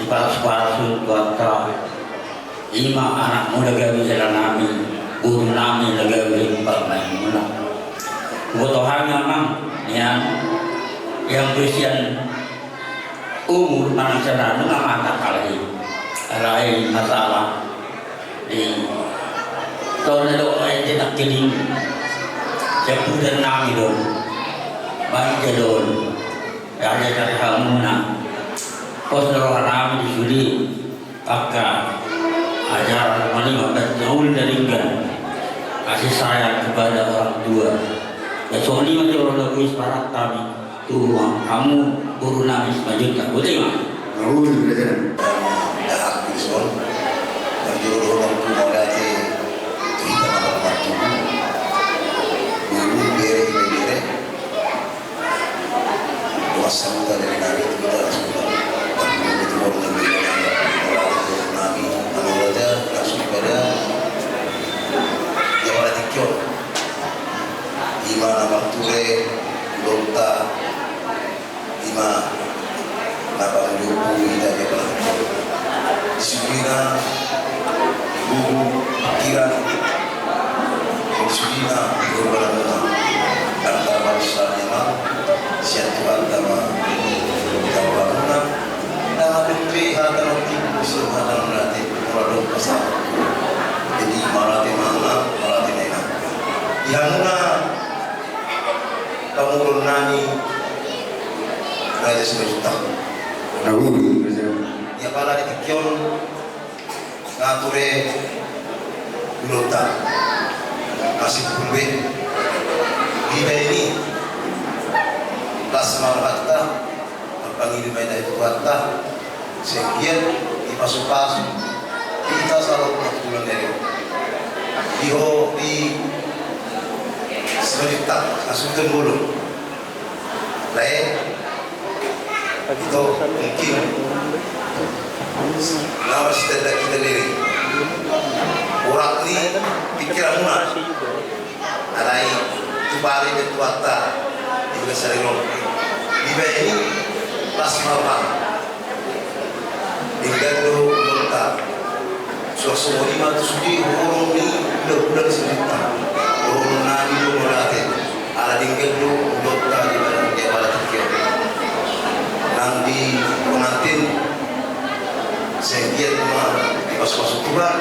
Speaker 13: di paras-paras kuota. 5 anak muda gawi jalan nami, guru nami lagawi bermain mula. Kebutuhan memang yang berusia umur anak sana dengan mata kali, lain masalah di tahun itu orang tidak kini, seputar nami don, banyak don, ada dari hamuna, pos roh nami di sudi, kakak. Ajaran maling dan jauh dari enggak kasih sayang kepada orang tua. Besok ini masih orang tua isparat kami. Tuhan kamu guru nami selanjutnya. Betul tak? Betul.
Speaker 5: Dah aku son. Berjuru orang tua berarti kita nak waktu. Guru bere. Wasam dari nari kita sudah. Itu orang nami. Langsung pada Jawara Tikyo Ima Nabang Ture Lota Ima Nabang Lupu Ida Jawara Disubina Guru Pikiran Disubina Guru Balana Antara Bangsa Ima Siatu Agama Jawara Luna Dan Menteri Hatan Tipu Hatan Melati Produk pasal. Jadi marati nena. Yang mana pemurun nani Raja Sejuta. Ya pala di Tikyon ngature Lota kasih pulbe. Kita ini Lasmar Hatta Panggilan itu Hatta sekian di pasu-pasu kita selalu melakukan dari di sejuta asutan bulu lain itu mungkin nama kita lirik orang ini pikiran muna alai itu bari itu watta juga sering di ini pas malam hingga do nota suasana lima tu sudi orang ni udah sejuta orang nani do merate ala hingga do nota di mana dia pada tiket nang di pengantin sekian di pas-pas Tuhan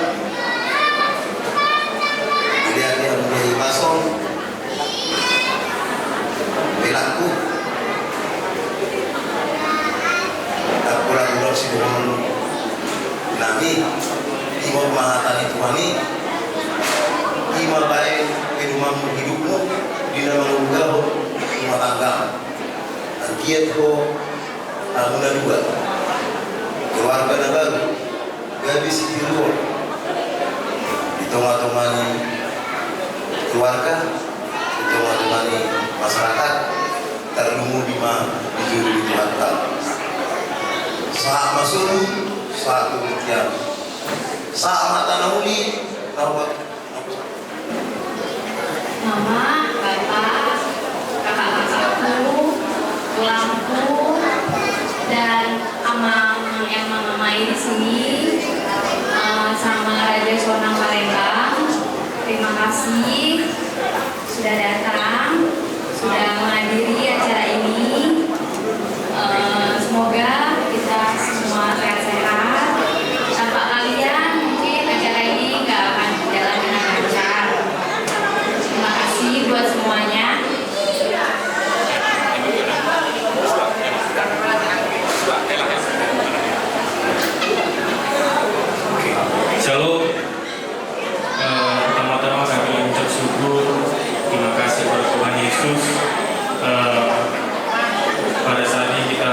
Speaker 5: dilihat yang menjadi pasong berlaku tak kurang-kurang si Tuhan Nabi imam mahatani Tuhan ini imam baik rumah hidupmu di dalam rumah tangga dan kiat ko aguna dua keluarga na baru gabi si Tirul ditomani keluarga ditomani masyarakat terlumur di juru di Tuhan saat masuk saat kemudian saat mata nauli nawat
Speaker 14: mama, bapak, kakak-kakakku, tulangku, dan amang yang mama di sini sama Raja Sonang Palembang. Terima kasih sudah datang, sudah menghadiri acara ini. Semoga kita semua sehat-sehat. Tanpa kalian mungkin acara ini nggak akan berjalan dengan lancar. Terima kasih buat semuanya.
Speaker 15: Shalom. Pertama-tama kami mengucap syukur, terima kasih kepada Tuhan Yesus. Pada saat ini kita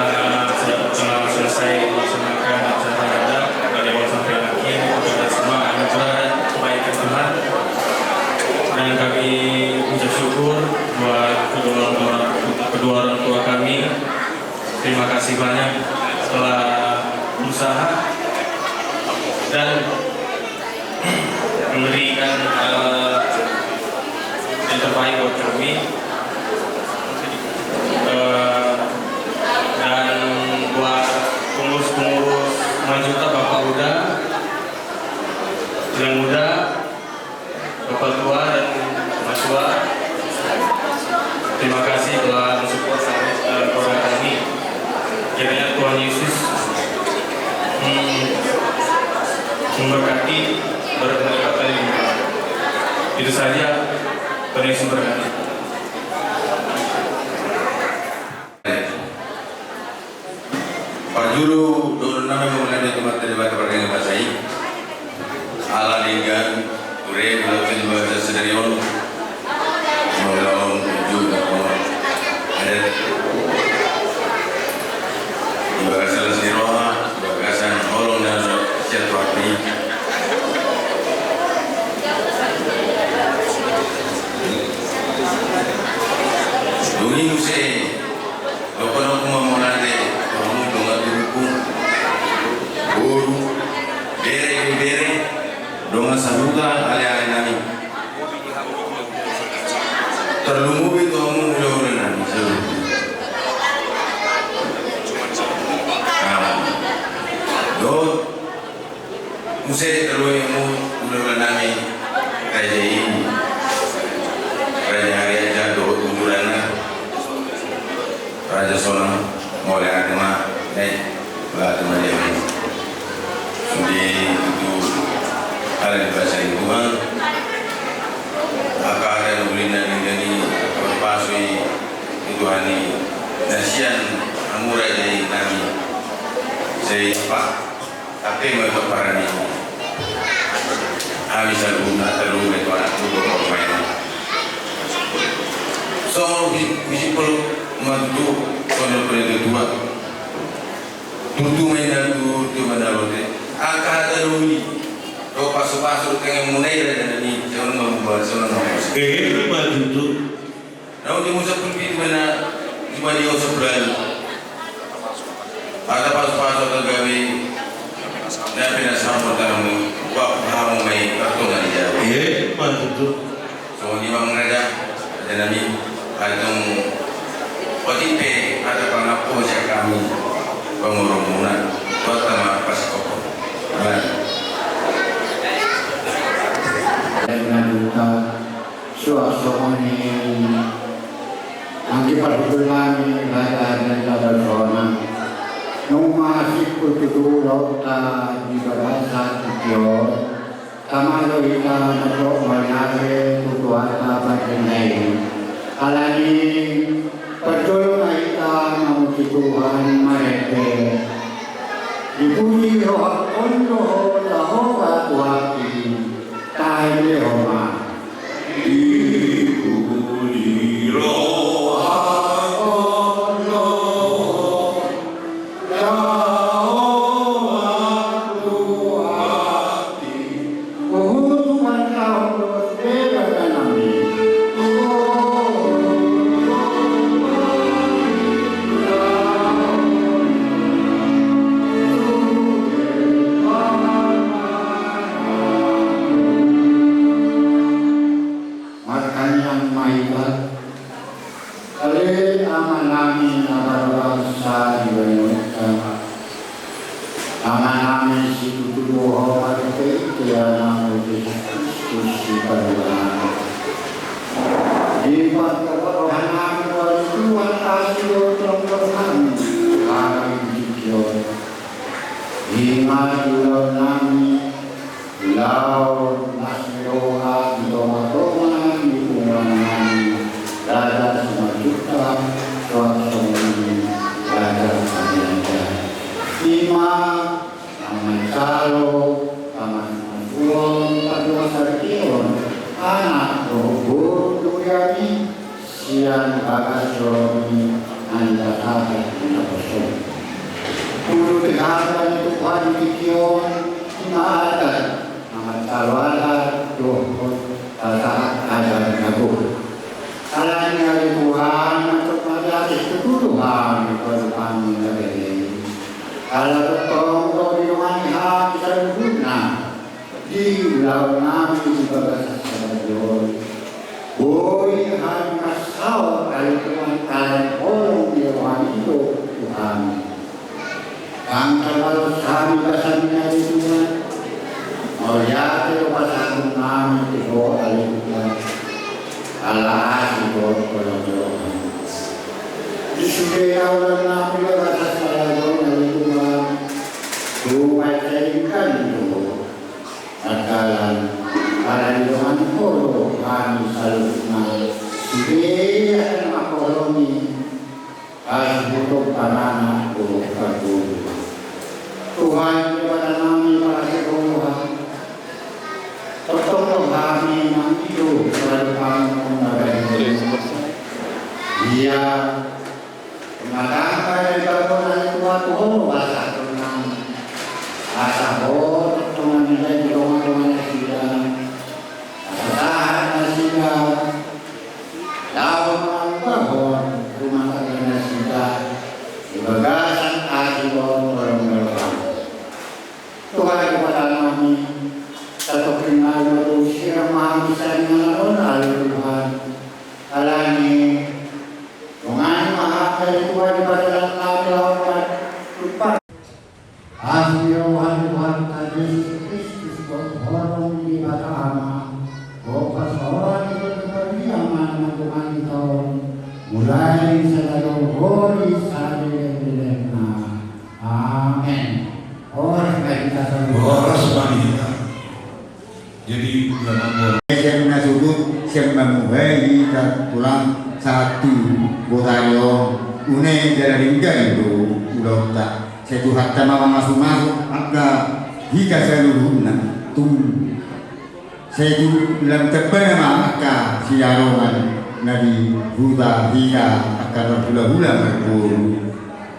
Speaker 15: sudah selesai melaksanakan acara ibadah dari awal sampai akhir. Kepada semua anugerah dan kebaikan Tuhan. Dan kami mengucap syukur buat kedua orang tua kami. Terima kasih banyak telah berusaha dan memberikan yang terbaik buat kami, dan buat pengurus-pengurus Majuta Bapak Muda, yang muda, Bapak tua dan Mas tua, terima kasih telah mensupport program kami. Kiranya Tuhan Yesus memberkati berkata ini. Itu saja. Tuhan Yesus berkati.
Speaker 16: Pak Juru dulu nama mulai dari tempat terlibat kepada bahasa ini. Ala dengan ure melakukan bahasa sedarion melawan juga ada bahasa sirah bahasa orang dan siapa Dungi muse, lokono kuma monade, kamu dunga duku, guru, bere, dunga sabuka ale nami. Terlumbu itu kamu mulai nami sebelum. Do, muse terlumbu kamu mulai nami raja ini, raja hari aja do umurana. Raja Sonang mulai agama agama dia ini di itu ada bahasa Tuhan maka ada nulinan ini berpasui itu hani nasian amurai dari kami saya pak tapi mau keparani kami selalu terlalu itu anak tubuh pemain so misi perlu mantu kono perlu tua tutu mainan tu mandalote angka ada lumi to pasu keng munai dan ni jangan membuat seorang orang
Speaker 17: maju
Speaker 16: Nau di musa pulpi mana di mana yo sebelah ada pasu gawe na pina sama tamu wa hamu mai kartongan dia
Speaker 17: maju
Speaker 16: so di bang raja dan nabi adung otipe ada pangapo sa kami pangurumunan pertama pas koko
Speaker 12: suasana angki perbulan ada zona numasik kutu lota di bahasa Tokyo tamalo ita nato manare kutu ata patenai alani pertolongan ita namuti Tuhan mereka dipuji roh kondo tahoba tuaki tai lehoma
Speaker 17: dipuji roh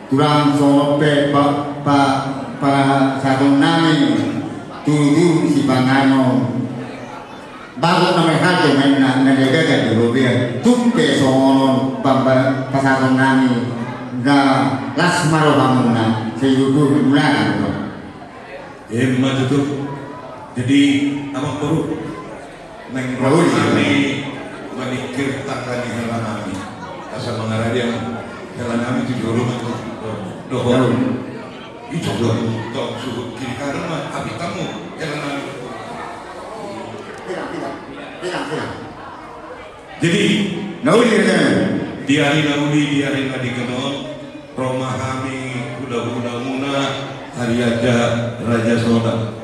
Speaker 12: kurang sope pa sarong nami tudu si pangano bago na may hato na nagagat di gobyerno tupe sono pasarong nami ga lasmaro hamuna sa yugo mula ko.
Speaker 17: Matutup. Jadi abang baru mengroh kami menikir takkan di helan kami. Asal mengarah dia helan kami itu juru dohor. Itu dong suhu kiri kanan mah api kamu helan kami.
Speaker 12: Tidak.
Speaker 17: Jadi
Speaker 12: nauli
Speaker 17: di hari nadi kenon Roma kami udah muna hari aja Raja Sonang.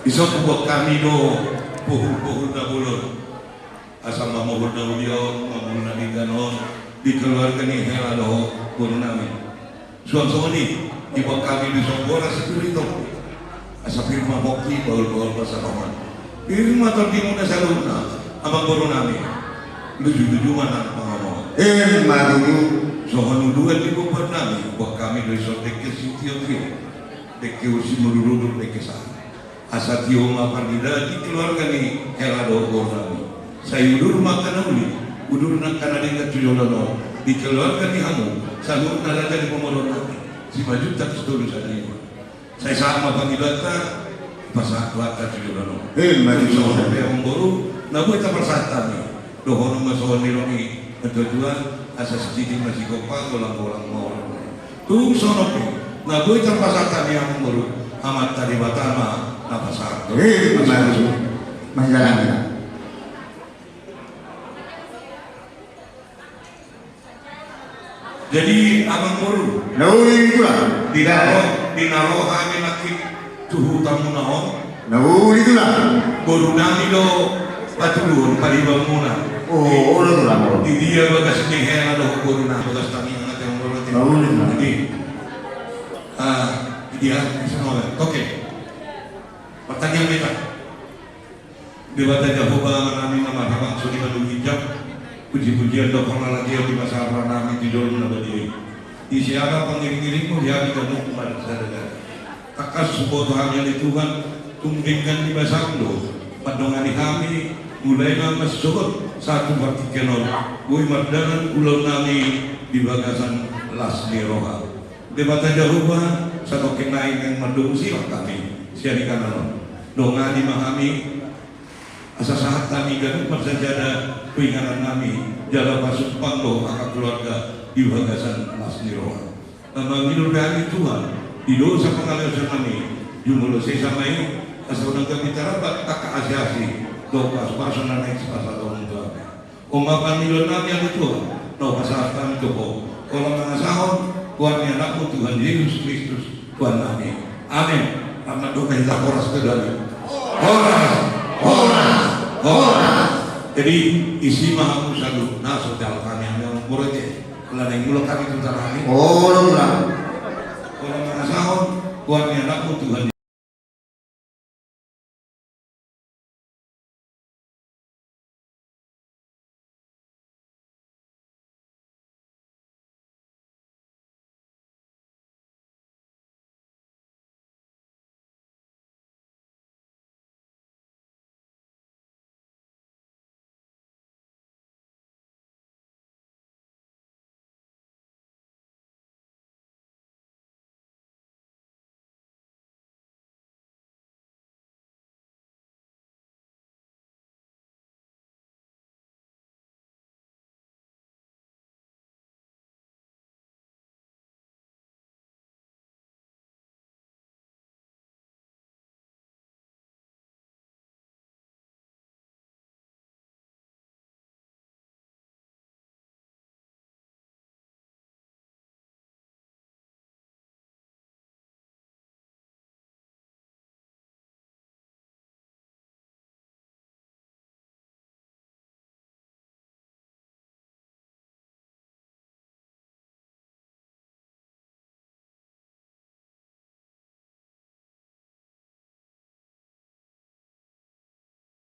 Speaker 17: Isok buat kami do puhul na bulon asal mamuhul na ulion mamuhul na diganon dikeluarkan ni hela do pun namin suam ni ibu kami di Sombora sepirito asal firma bokti baul pasapaman firma terdi muna saluna abang baru namin luju mana pangamo
Speaker 12: madudu
Speaker 17: sohon uduan di bawah namin buat kami dari sotek ke sitio dek usi merurudur dek sana asal tioma pandida dikeluarkan ni helado gornami saya udur makan uli udur nak kana dengan tujuan dikeluarkan ni hamu salur naraja di pemoron nabi si maju tak setuju saya saya sama pandida pasal kelata tujuan maju sohon yang baru nabu kita persatan ni dohon masohon ni romi tujuan asal sedikit masih kopang golang mau tu sonok nabu kita persatan yang baru amat tadi batama apa satu?
Speaker 12: Masalah.
Speaker 17: Jadi abang baru.
Speaker 12: Nauli itu lah.
Speaker 17: Dinaro kami laki tuhu tamu naon.
Speaker 12: Nauli itu lah.
Speaker 17: Baru nami do patulun palibang muna.
Speaker 12: Oh, itu lah.
Speaker 17: Di dia bagas ni hela do baru na bagas kami ngat yang baru ti.
Speaker 12: Nauli lah.
Speaker 17: Jadi dia semua. Oke. Pertanyaan kita debat Jehovah menami nama Habang Suni Badung Hijab puji-pujian dokongan lagi di masa nami di dalam nabadi di siapa pengiring-iringmu dia kita kepada saudara kakas sebuah Tuhan yang Tuhan tunggingkan di masa lo padongan kami mulai nama sebut satu partikenon gue mardanan ulang nami di bagasan Lasni Roha debat Jehovah satu kenaik yang mendung siap kami siari kanan donga dimahami asa saat kami ganut bersajadah penginganan kami jalan masuk pangdo akak keluarga di bagasan Lasni Roha mengidur kami Tuhan di dosa pengalaman kami jumlah sesama ini asal kami terabat kakak asiasi doa pasal naik pasal tahun itu umapan milon kami yang Tuhan doa pasal kami itu kalau mengasahon kuatnya anakmu Tuhan Yesus Kristus Tuhan kami amin karena doa kita horas kedali horas jadi isi mahamu selalu nasut jalkan yang muridnya kalau yang mulai kami tentang kami kalau mengasahon kuatnya anakmu Tuhan